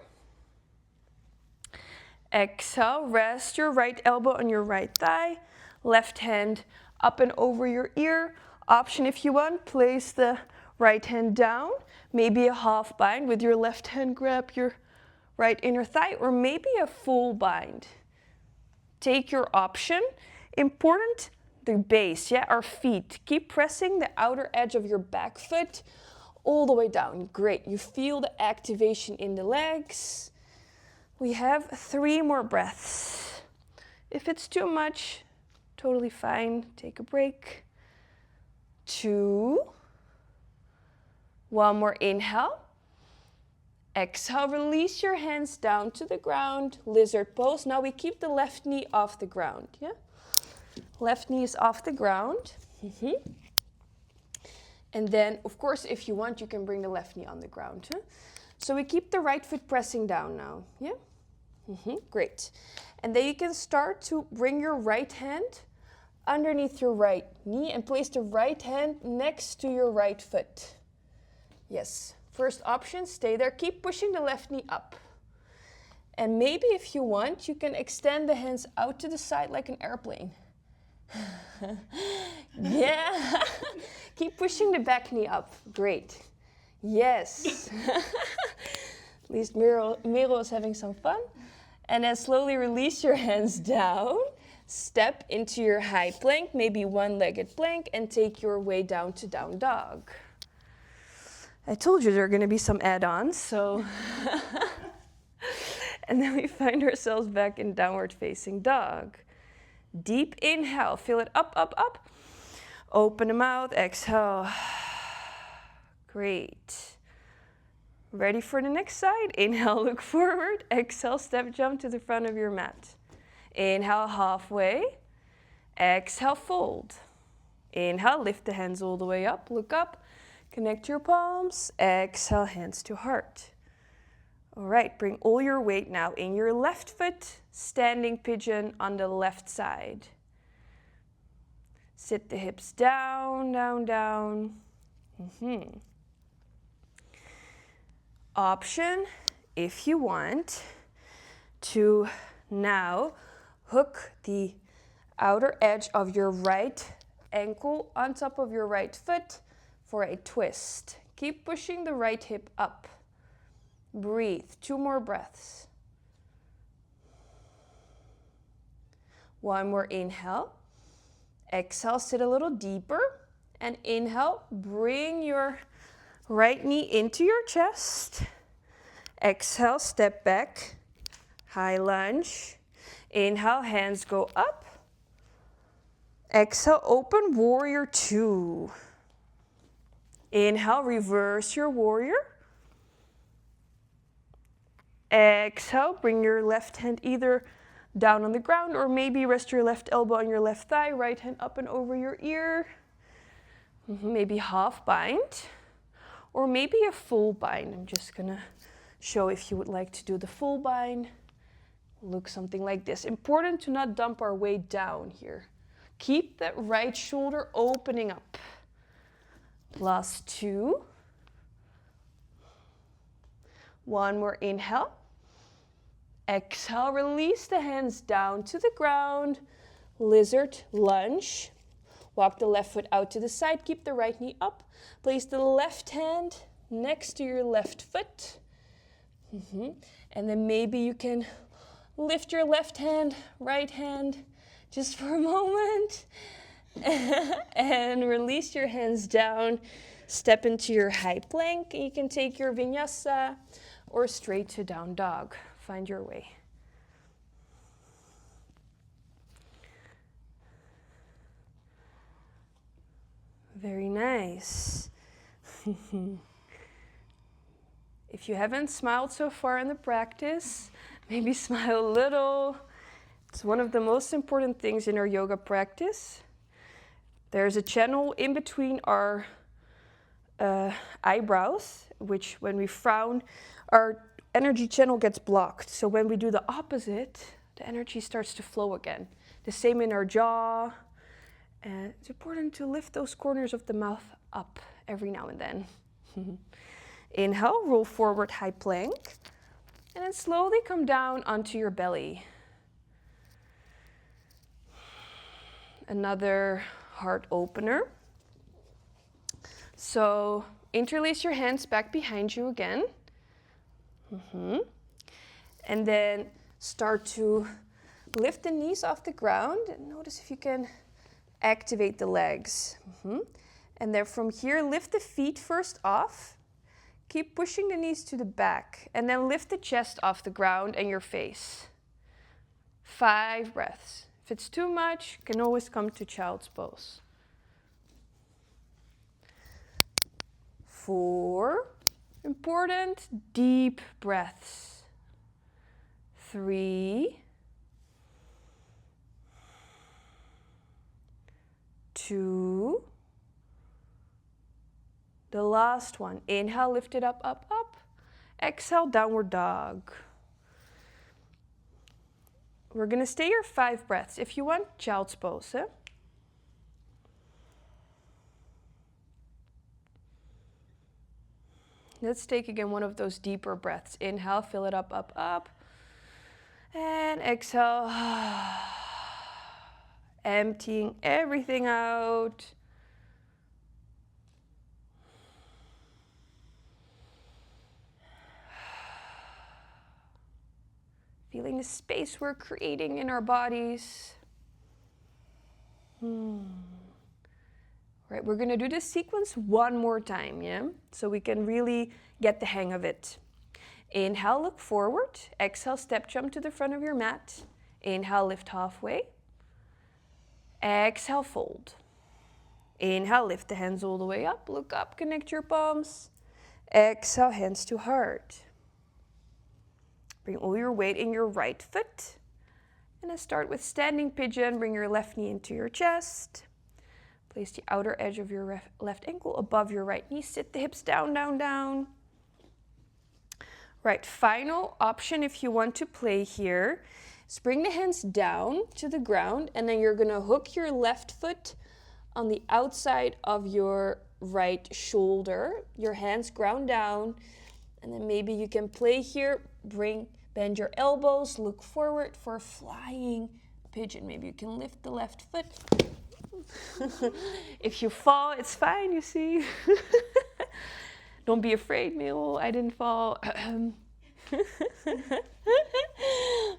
Exhale, rest your right elbow on your right thigh. Left hand up and over your ear. Option if you want, place the right hand down, maybe a half bind with your left hand, grab your right inner thigh, or maybe a full bind. Take your option. Important, the base, yeah, our feet. Keep pressing the outer edge of your back foot all the way down. Great, you feel the activation in the legs. We have 3 more breaths. If it's too much, totally fine, take a break. 2. 1 more inhale. Exhale, release your hands down to the ground, lizard pose. Now we keep the left knee off the ground, yeah? Left knee is off the ground. And then, of course, if you want, you can bring the left knee on the ground. Huh? So we keep the right foot pressing down now, yeah? Great. And then you can start to bring your right hand underneath your right knee and place the right hand next to your right foot. Yes. First option, stay there. Keep pushing the left knee up. And maybe if you want, you can extend the hands out to the side like an airplane. Yeah. Keep pushing the back knee up. Great. Yes. At least Miro is having some fun. And then slowly release your hands down. Step into your high plank, maybe one-legged plank, and take your way down to down dog. I told you there are going to be some add-ons, so. And then we find ourselves back in downward facing dog. Deep inhale, feel it up, up, up. Open the mouth, exhale. Great. Ready for the next side? Inhale, look forward. Exhale, step jump to the front of your mat. Inhale, halfway. Exhale, fold. Inhale, lift the hands all the way up, look up. Connect your palms, exhale, hands to heart. All right, bring all your weight now in your left foot, standing pigeon on the left side. Sit the hips down, down, down. Option, if you want, to now hook the outer edge of your right ankle on top of your right foot for a twist. Keep pushing the right hip up. Breathe. 2 more breaths. 1 more inhale. Exhale, sit a little deeper. And inhale, bring your right knee into your chest. Exhale, step back. High lunge. Inhale, hands go up. Exhale, open warrior 2. Inhale, reverse your warrior. Exhale, bring your left hand either down on the ground or maybe rest your left elbow on your left thigh, right hand up and over your ear. Maybe half bind or maybe a full bind. I'm just gonna show if you would like to do the full bind. Look something like this. Important to not dump our weight down here. Keep that right shoulder opening up. Last 2. 1 more inhale. Exhale, release the hands down to the ground. Lizard lunge. Walk the left foot out to the side. Keep the right knee up. Place the left hand next to your left foot. And then maybe you can lift your left hand, right hand, just for a moment. And release your hands down. Step into your high plank. You can take your vinyasa or straight to down dog. Find your way. Very nice. If you haven't smiled so far in the practice, maybe smile a little. It's one of the most important things in our yoga practice. There's a channel in between our eyebrows, which when we frown, our energy channel gets blocked. So when we do the opposite, the energy starts to flow again. The same in our jaw. And it's important to lift those corners of the mouth up every now and then. Inhale, roll forward, high plank. And then slowly come down onto your belly. Another heart opener. So interlace your hands back behind you again. And then start to lift the knees off the ground. And notice if you can activate the legs. And then from here, lift the feet first off. Keep pushing the knees to the back. And then lift the chest off the ground and your face. 5 breaths. If it's too much, you can always come to child's pose. 4 important deep breaths. 3, 2, the last one. Inhale, lift it up, up, up. Exhale, downward dog. We're going to stay here 5 breaths. If you want, child's pose. Let's take again one of those deeper breaths. Inhale, fill it up, up, up. And exhale. Emptying everything out. Feeling the space we're creating in our bodies. Right, we're going to do this sequence one more time, yeah? So we can really get the hang of it. Inhale, look forward. Exhale, step jump to the front of your mat. Inhale, lift halfway. Exhale, fold. Inhale, lift the hands all the way up. Look up, connect your palms. Exhale, hands to heart. Bring all your weight in your right foot. And then start with standing pigeon. Bring your left knee into your chest. Place the outer edge of your left ankle above your right knee. Sit the hips down, down, down. Right, final option if you want to play here is bring the hands down to the ground, and then you're going to hook your left foot on the outside of your right shoulder. Your hands ground down, and then maybe you can play here. Bend your elbows, look forward for a flying pigeon. Maybe you can lift the left foot. If you fall, it's fine, you see. Don't be afraid, Mel, I didn't fall.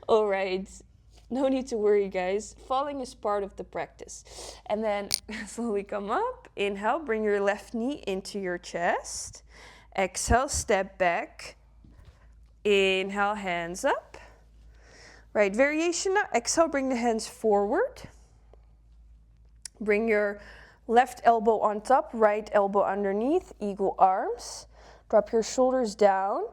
All right, no need to worry, guys. Falling is part of the practice. And then slowly come up. Inhale, bring your left knee into your chest. Exhale, step back. Inhale, hands up. Right, variation now. Exhale, bring the hands forward. Bring your left elbow on top, right elbow underneath, eagle arms. Drop your shoulders down.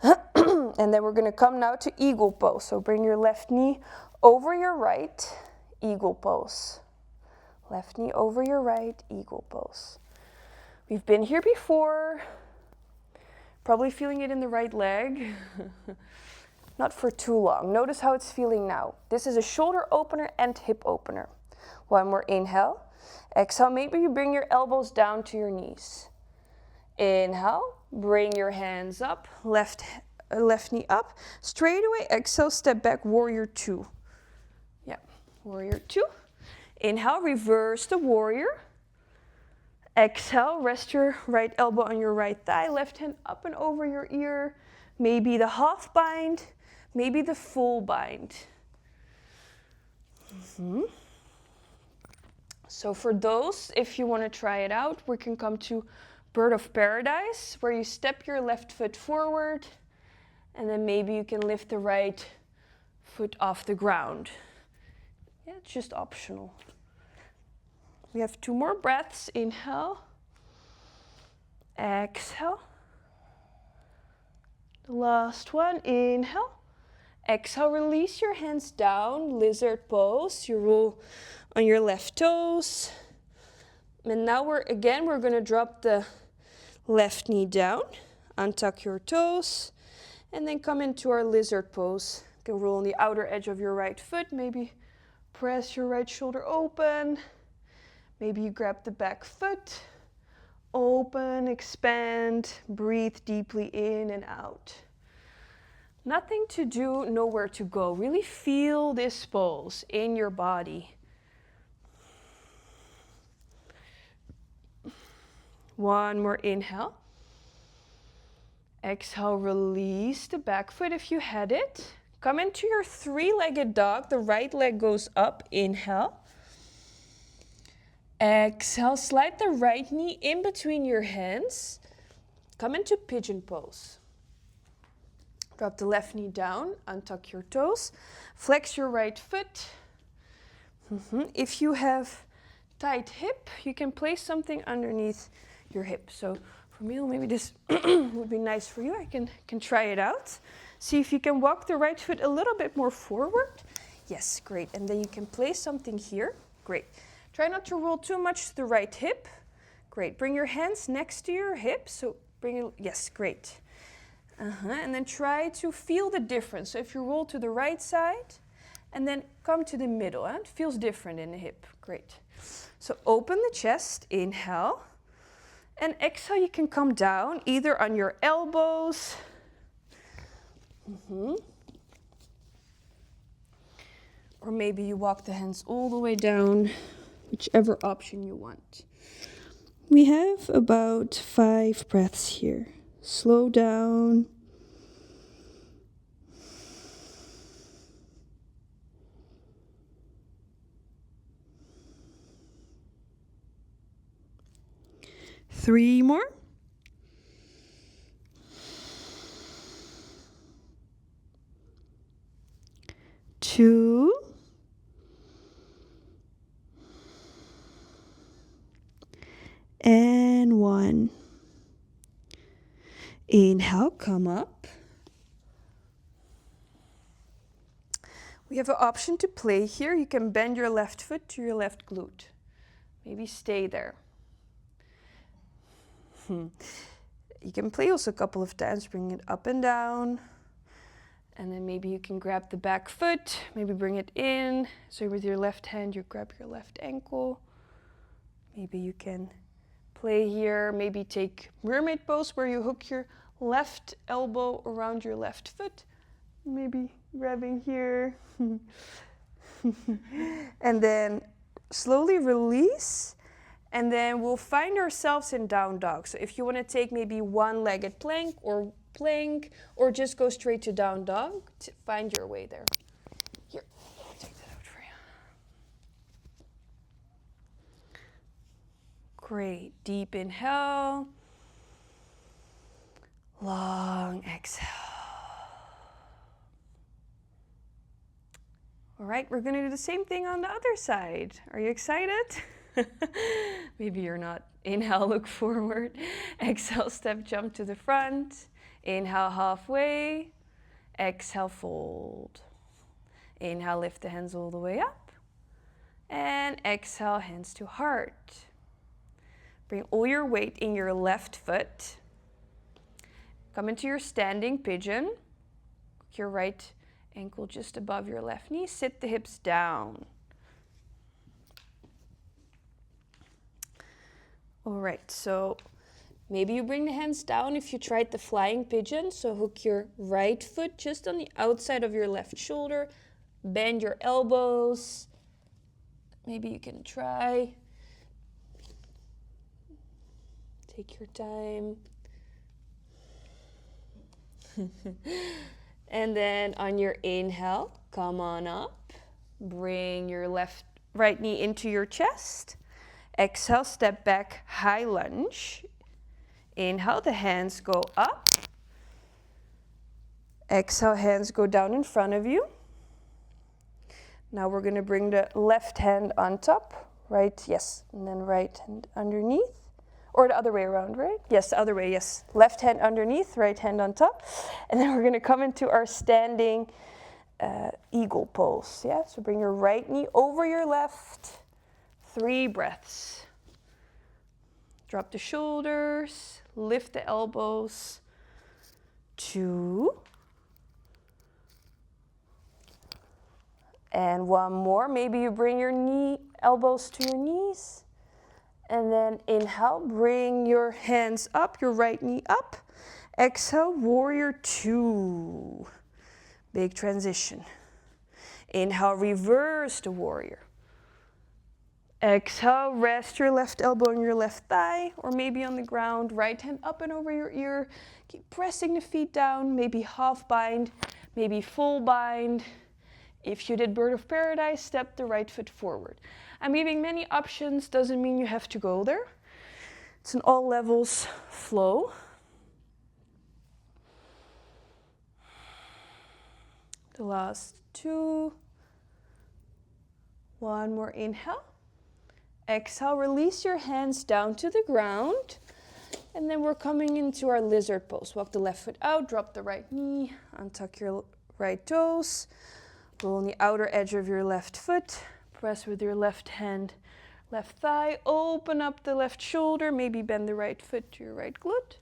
And then we're going to come now to eagle pose. So bring your left knee over your right, eagle pose. Left knee over your right, eagle pose. We've been here before. Probably feeling it in the right leg. Not for too long. Notice how it's feeling now. This is a shoulder opener and hip opener. One more inhale. Exhale, maybe you bring your elbows down to your knees. Inhale, bring your hands up, left knee up. Straight away, exhale, step back, warrior 2. Yeah, warrior 2. Inhale, reverse the warrior. Exhale, rest your right elbow on your right thigh, left hand up and over your ear. Maybe the half bind, maybe the full bind. So for those, if you want to try it out, we can come to Bird of Paradise, where you step your left foot forward, and then maybe you can lift the right foot off the ground. Yeah, it's just optional. We have 2 more breaths. Inhale. Exhale. The last one. Inhale. Exhale. Release your hands down. Lizard pose. You roll on your left toes. And now we're going to drop the left knee down. Untuck your toes. And then come into our lizard pose. You can roll on the outer edge of your right foot. Maybe press your right shoulder open. Maybe you grab the back foot, open, expand, breathe deeply in and out. Nothing to do, nowhere to go. Really feel this pose in your body. One more inhale. Exhale, release the back foot if you had it. Come into your three-legged dog. The right leg goes up. Inhale. Exhale, slide the right knee in between your hands. Come into pigeon pose. Drop the left knee down, untuck your toes. Flex your right foot. If you have tight hip, you can place something underneath your hip. So for me, maybe this would be nice for you. I can try it out. See if you can walk the right foot a little bit more forward. Yes, great. And then you can place something here. Great. Try not to roll too much to the right hip. Great. Bring your hands next to your hip. So bring it, yes, great. And then try to feel the difference. So if you roll to the right side and then come to the middle, it feels different in the hip. Great. So open the chest, inhale. And exhale, you can come down either on your elbows. Or maybe you walk the hands all the way down, whichever option you want. We have about 5 breaths here. Slow down. Three more. Two. And one. Inhale, come up. We have an option to play here. You can bend your left foot to your left glute. Maybe stay there. You can play also a couple of times, bring it up and down. And then maybe you can grab the back foot, maybe bring it in. So with your left hand, you grab your left ankle. Maybe you can play here, maybe take mermaid pose where you hook your left elbow around your left foot. Maybe grabbing here. And then slowly release. And then we'll find ourselves in down dog. So if you want to take maybe one-legged plank or just go straight to down dog, find your way there. Here, I'll take that out for you. Great. Deep inhale. Long exhale. All right, we're going to do the same thing on the other side. Are you excited? Maybe you're not. Inhale, look forward. Exhale, step, jump to the front. Inhale, halfway. Exhale, fold. Inhale, lift the hands all the way up. And exhale, hands to heart. Bring all your weight in your left foot. Come into your standing pigeon. Your right ankle just above your left knee. Sit the hips down. All right, so maybe you bring the hands down if you tried the flying pigeon. So hook your right foot just on the outside of your left shoulder. Bend your elbows. Maybe you can try. Take your time. And then on your inhale, come on up. Bring your right knee into your chest. Exhale, step back, high lunge. Inhale, the hands go up. Exhale, hands go down in front of you. Now we're going to bring the left hand on top. Right, yes. And then right hand underneath. Or the other way around, right? Yes, the other way, yes. Left hand underneath, right hand on top. And then we're going to come into our standing eagle pose. Yeah, so bring your right knee over your left. 3 breaths. Drop the shoulders, lift the elbows. 2. And 1 more. Maybe you bring your elbows to your knees. And then inhale, bring your hands up, your right knee up. Exhale, warrior 2. Big transition. Inhale, reverse the warrior. Exhale, rest your left elbow on your left thigh or maybe on the ground. Right hand up and over your ear. Keep pressing the feet down, maybe half bind, maybe full bind. If you did Bird of Paradise, step the right foot forward. I'm giving many options, doesn't mean you have to go there. It's an all levels flow. The last two. One more inhale. Exhale, release your hands down to the ground. And then we're coming into our lizard pose. Walk the left foot out, drop the right knee, untuck your right toes. Roll on the outer edge of your left foot. Press with your left hand, left thigh. Open up the left shoulder. Maybe bend the right foot to your right glute.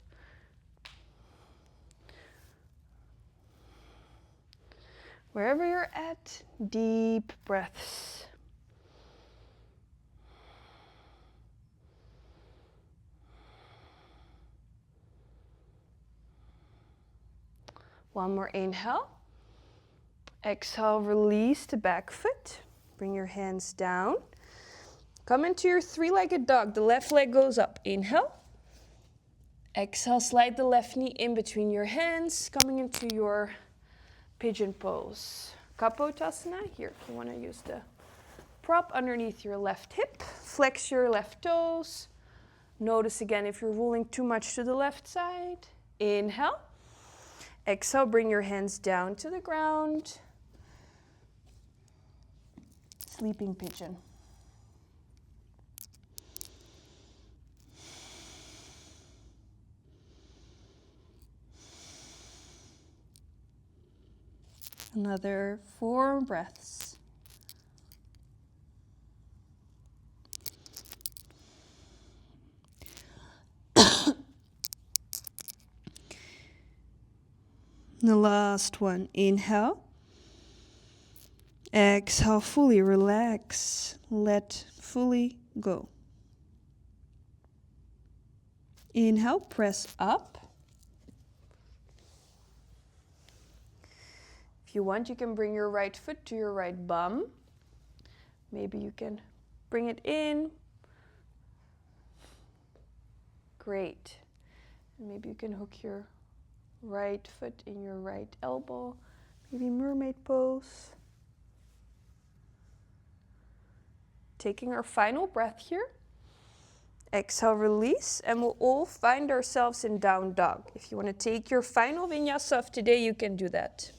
Wherever you're at, deep breaths. One more inhale. Exhale, release the back foot. Bring your hands down. Come into your three-legged dog. The left leg goes up. Inhale. Exhale, slide the left knee in between your hands, coming into your pigeon pose. Kapotasana. Here, if you want to use the prop underneath your left hip. Flex your left toes. Notice again if you're rolling too much to the left side. Inhale. Exhale, bring your hands down to the ground. Sleeping pigeon. Another 4 breaths. The last one, inhale. Exhale, fully relax. Let fully go. Inhale, press up. If you want, you can bring your right foot to your right bum. Maybe you can bring it in. Great. And maybe you can hook your right foot in your right elbow. Maybe mermaid pose. Taking our final breath here. Exhale, release, and we'll all find ourselves in down dog. If you want to take your final vinyasa of today, you can do that.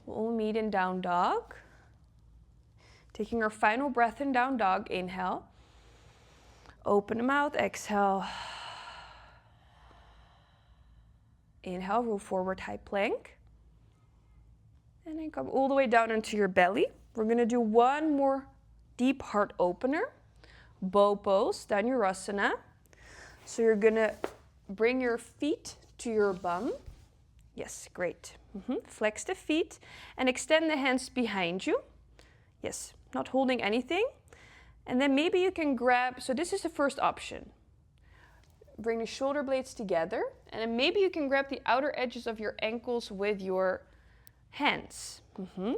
We'll all meet in down dog. Taking our final breath in down dog, inhale. Open the mouth, exhale. Inhale, roll forward, high plank. And then come all the way down into your belly. We're going to do one more deep heart opener. Bow pose, Dhanurasana. So you're going to bring your feet to your bum. Yes, great. Flex the feet and extend the hands behind you. Yes, not holding anything. And then maybe you can grab, so this is the first option. Bring the shoulder blades together. And then maybe you can grab the outer edges of your ankles with your hands. All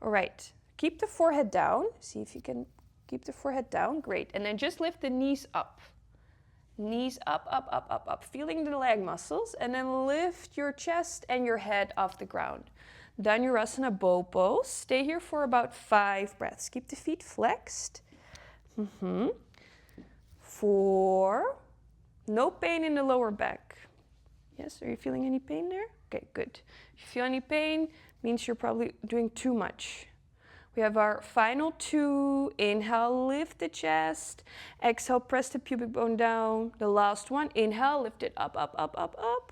right, keep the forehead down. See if you can keep the forehead down. Great. And then just lift the knees up. Knees up, up, up, up, up. Feeling the leg muscles. And then lift your chest and your head off the ground. Dhanurasana bow pose. Stay here for about 5 breaths. Keep the feet flexed. 4. No pain in the lower back. Yes, are you feeling any pain there? Okay, good. If you feel any pain, means you're probably doing too much. We have our final 2. Inhale, lift the chest. Exhale, press the pubic bone down. The last one, inhale, lift it up, up, up, up, up.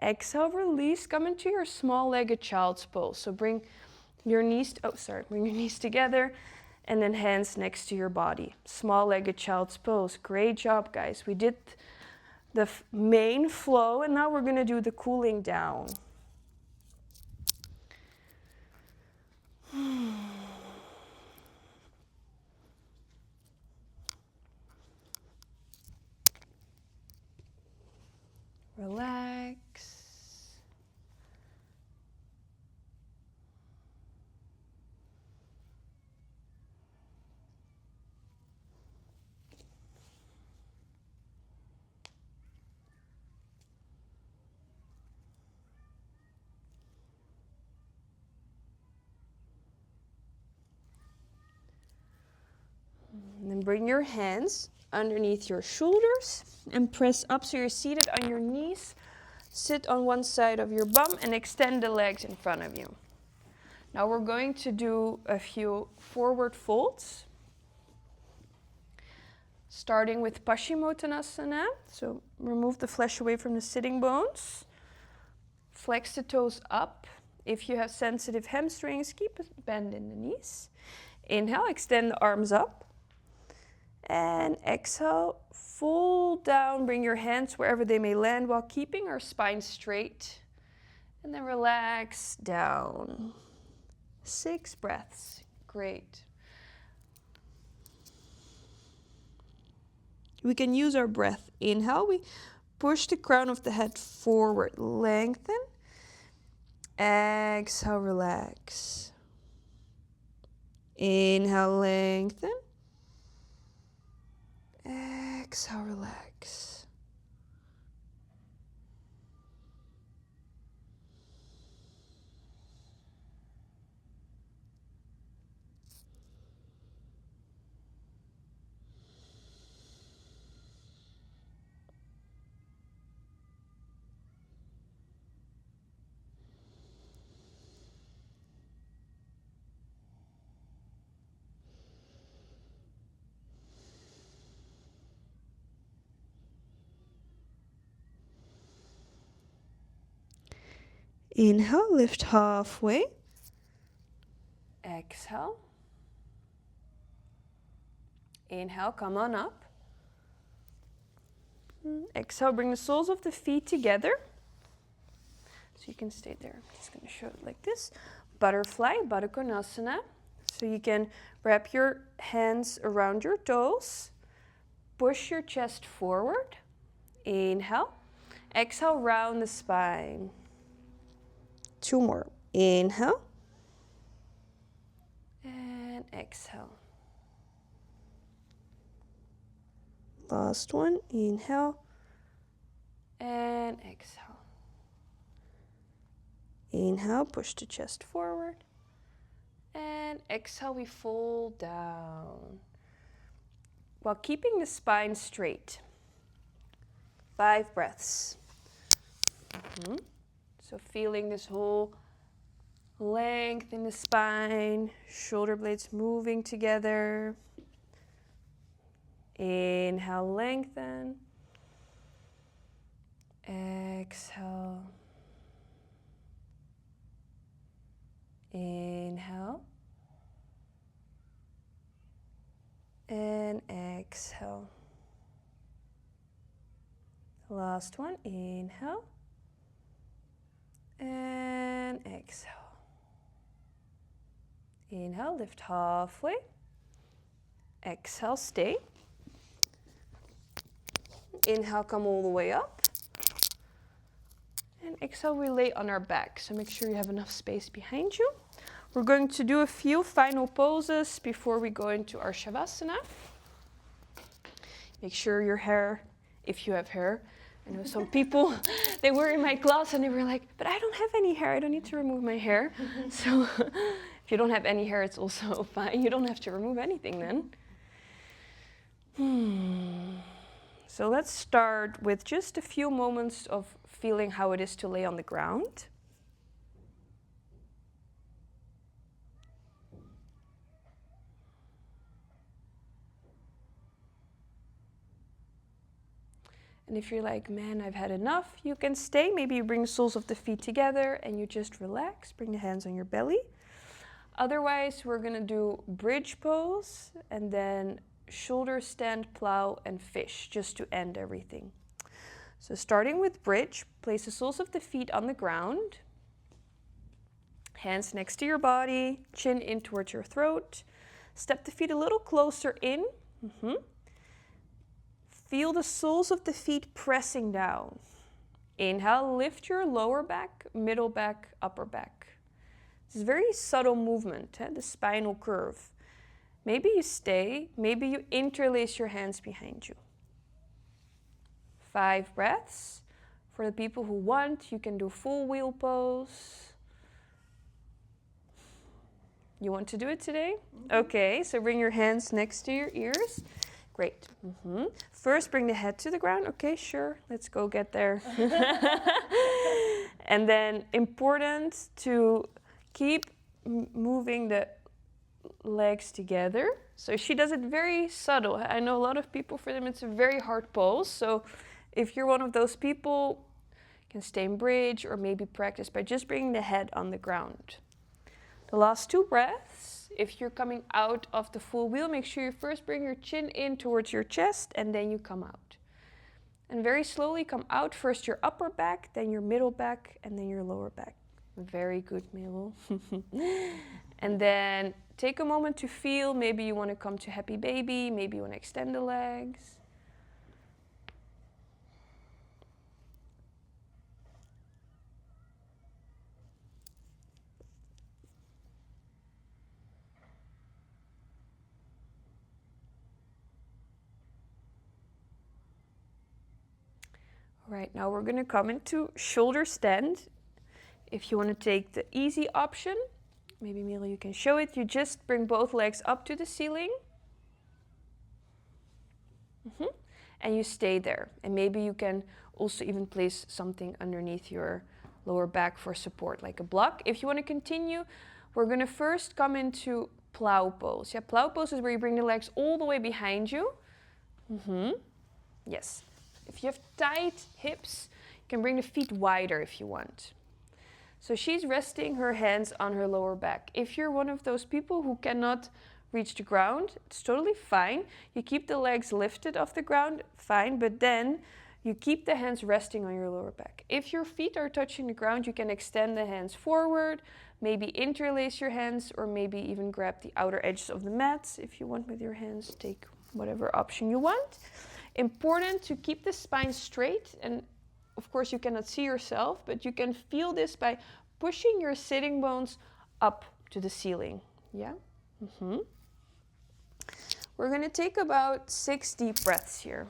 Exhale, release, come into your small-legged child's pose. So bring your knees, bring your knees together and then hands next to your body. Small-legged child's pose. Great job, guys. We did the main flow and now we're gonna do the cooling down. Relax. bring your hands underneath your shoulders and press up so you're seated on your knees. Sit on one side of your bum and extend the legs in front of you. Now we're going to do a few forward folds. Starting with Paschimottanasana. So remove the flesh away from the sitting bones. Flex the toes up. If you have sensitive hamstrings, keep a bend in the knees. Inhale, extend the arms up. And exhale, fold down, bring your hands wherever they may land while keeping our spine straight. And then relax down. 6 breaths. Great. We can use our breath. Inhale, we push the crown of the head forward, lengthen. Exhale, relax. Inhale, lengthen. Exhale, relax. Inhale, lift halfway. Exhale. Inhale, come on up. Exhale, bring the soles of the feet together. So you can stay there. I'm just going to show it like this. Butterfly, Baddha Konasana. So you can wrap your hands around your toes. Push your chest forward. Inhale. Exhale, round the spine. 2 more. Inhale. And exhale. Last one. Inhale. And exhale. Inhale, push the chest forward. And exhale, we fold down. While keeping the spine straight. 5 breaths. So feeling this whole length in the spine, shoulder blades moving together. Inhale, lengthen. Exhale. Inhale. And exhale. Last one. Inhale. And exhale. Inhale, lift halfway. Exhale, stay. Inhale, come all the way up. And exhale, we lay on our back. So make sure you have enough space behind you. We're going to do a few final poses before we go into our Shavasana. Make sure your hair, if you have hair. I know some people, they were in my class and they were like, but I don't have any hair. I don't need to remove my hair. So if you don't have any hair, it's also fine. You don't have to remove anything then. So let's start with just a few moments of feeling how it is to lay on the ground. And if you're like, man, I've had enough, you can stay. Maybe you bring the soles of the feet together and you just relax. Bring the hands on your belly. Otherwise, we're going to do bridge pose and then shoulder stand, plow, and fish, just to end everything. So starting with bridge, place the soles of the feet on the ground. Hands next to your body, chin in towards your throat. Step the feet a little closer in. Feel the soles of the feet pressing down. Inhale, lift your lower back, middle back, upper back. This is a very subtle movement, the spinal curve. Maybe you stay, maybe you interlace your hands behind you. 5 breaths. For the people who want, you can do full wheel pose. You want to do it today? Okay, so bring your hands next to your ears. Great. First, bring the head to the ground. Okay, sure. Let's go get there. And then important to keep moving the legs together. So she does it very subtle. I know a lot of people, for them, it's a very hard pose. So if you're one of those people, you can stay in bridge or maybe practice by just bringing the head on the ground. The last 2 breaths, if you're coming out of the full wheel, make sure you first bring your chin in towards your chest and then you come out. And very slowly come out, first your upper back, then your middle back, and then your lower back. Very good, Merel. And then take a moment to feel, maybe you want to come to happy baby, maybe you want to extend the legs. Right, now we're going to come into shoulder stand. If you want to take the easy option, maybe Merel, you can show it. You just bring both legs up to the ceiling. And you stay there. And maybe you can also even place something underneath your lower back for support, like a block. If you want to continue, we're going to first come into plow pose. Yeah, plow pose is where you bring the legs all the way behind you. Yes. If you have tight hips, you can bring the feet wider if you want. So she's resting her hands on her lower back. If you're one of those people who cannot reach the ground, it's totally fine. You keep the legs lifted off the ground, fine, but then you keep the hands resting on your lower back. If your feet are touching the ground, you can extend the hands forward, maybe interlace your hands, or maybe even grab the outer edges of the mat. If you want with your hands, take whatever option you want. Important to keep the spine straight, and of course you cannot see yourself, but you can feel this by pushing your sitting bones up to the ceiling. Yeah? We're going to take about 6 deep breaths here.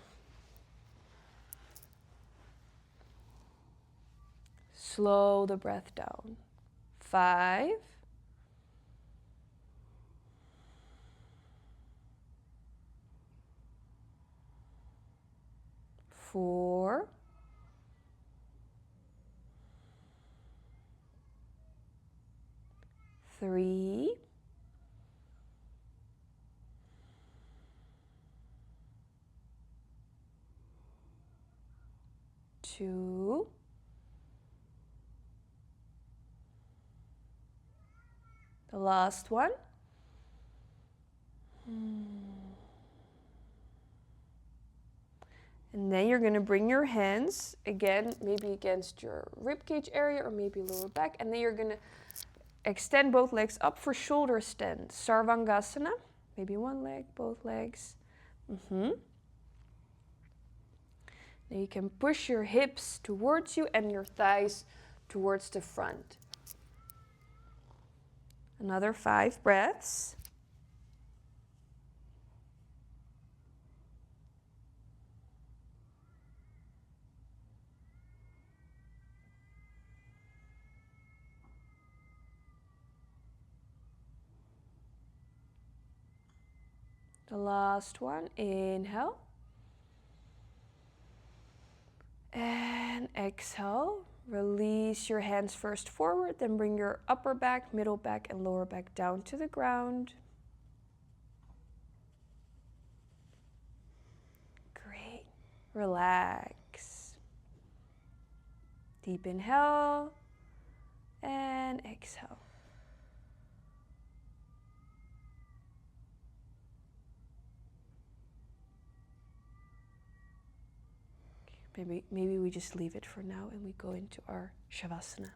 Slow the breath down. 5. 4. 3. 2. 'The last one. And then you're going to bring your hands again, maybe against your ribcage area or maybe lower back. And then you're going to extend both legs up for shoulder stand. Sarvangasana. Maybe one leg, both legs. Then you can push your hips towards you and your thighs towards the front. Another 5 breaths. The last one, inhale. And exhale. Release your hands first forward, then bring your upper back, middle back, and lower back down to the ground. Great. Relax. Deep inhale and exhale. Maybe we just leave it for now and we go into our Shavasana.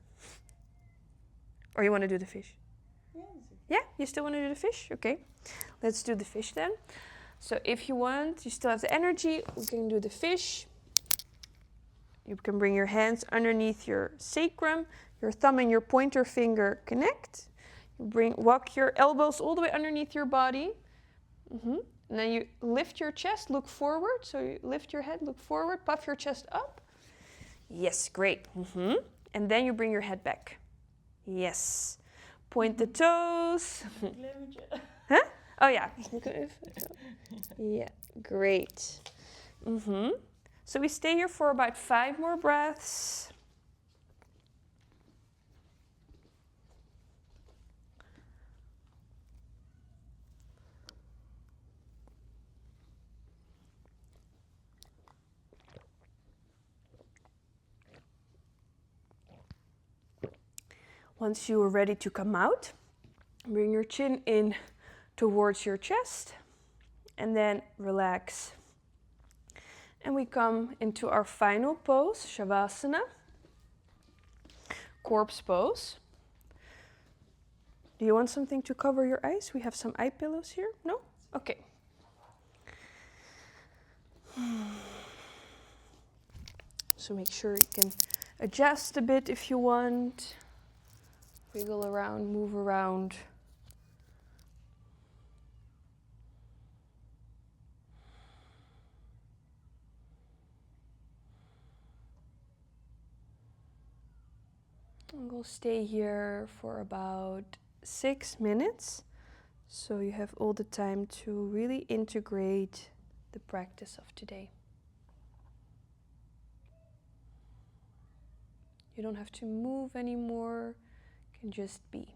Or you want to do the fish? Yeah, you still want to do the fish? Okay, let's do the fish then. So if you want, you still have the energy, we can do the fish. You can bring your hands underneath your sacrum, your thumb and your pointer finger connect. Walk your elbows all the way underneath your body. And then you lift your chest, look forward. So you lift your head, look forward, puff your chest up. Yes, great. And then you bring your head back. Yes. Point the toes. Huh? Oh ja. Yeah, great. So we stay here for about 5 more breaths. Once you are ready to come out, bring your chin in towards your chest and then relax. And we come into our final pose, Shavasana, corpse pose. Do you want something to cover your eyes? We have some eye pillows here. No? Okay. So make sure you can adjust a bit if you want. Wiggle around, move around. And we'll stay here for about 6 minutes. So you have all the time to really integrate the practice of today. You don't have to move anymore, you can just be.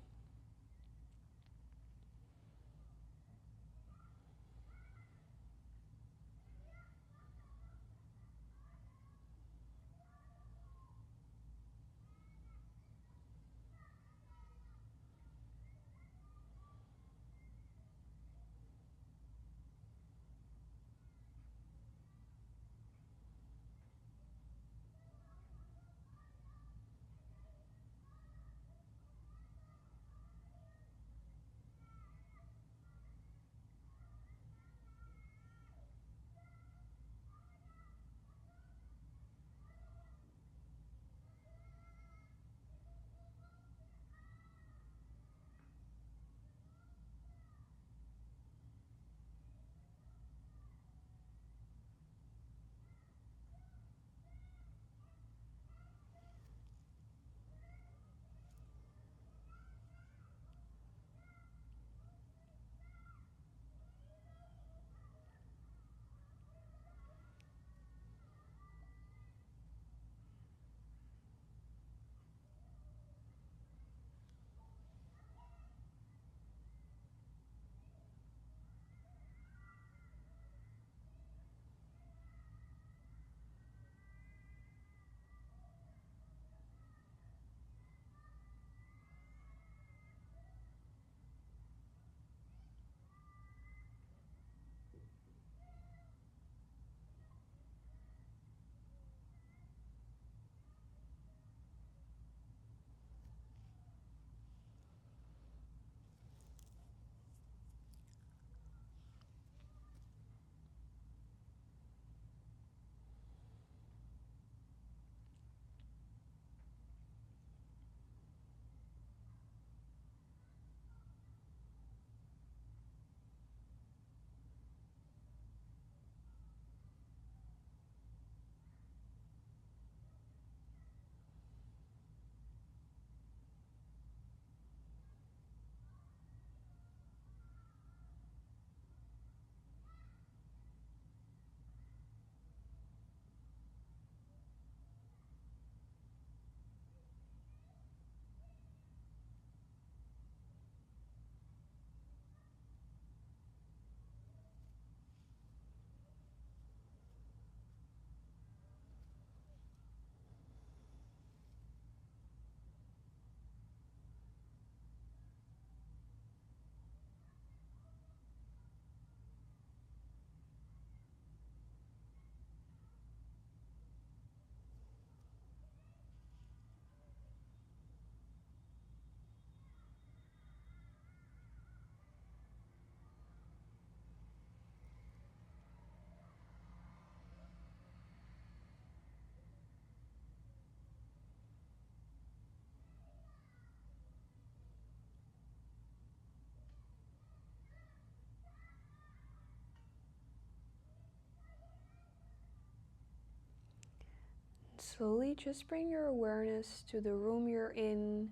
Slowly just bring your awareness to the room you're in.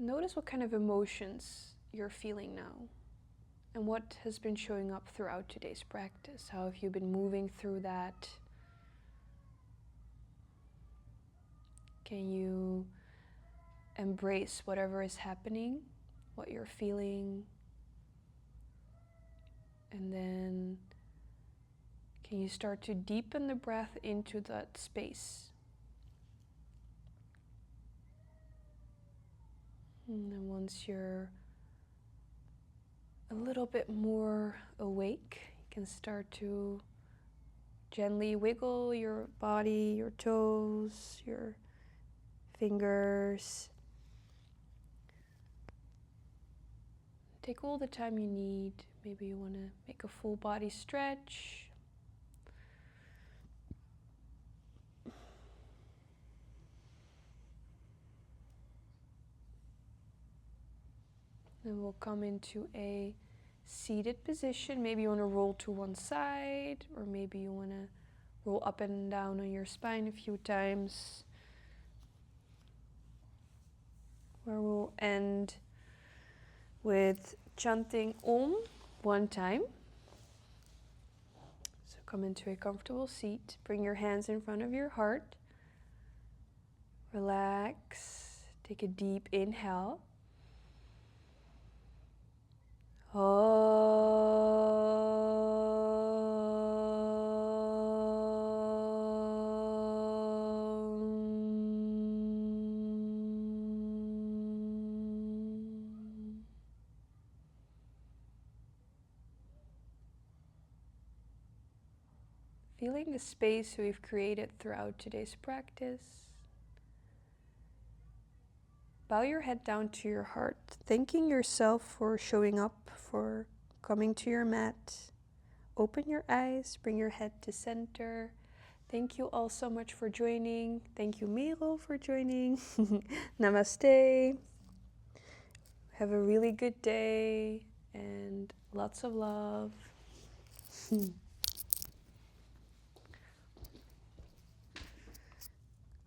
notice what kind of emotions you're feeling now and what has been showing up throughout today's practice. How have you been moving through that? Can you embrace whatever is happening, what you're feeling? And then can you start to deepen the breath into that space? And then once you're a little bit more awake, you can start to gently wiggle your body, your toes, your fingers. Take all the time you need. Maybe you want to make a full body stretch. Then we'll come into a seated position. Maybe you want to roll to one side, or maybe you want to roll up and down on your spine a few times. Where we'll end with chanting Om one time. So come into a comfortable seat. Bring your hands in front of your heart. Relax. Take a deep inhale. Feeling the space we've created throughout today's practice. Bow your head down to your heart, thanking yourself for showing up, for coming to your mat. Open your eyes, bring your head to center. Thank you all so much for joining. Thank you, Miro, for joining. Namaste. Have a really good day and lots of love.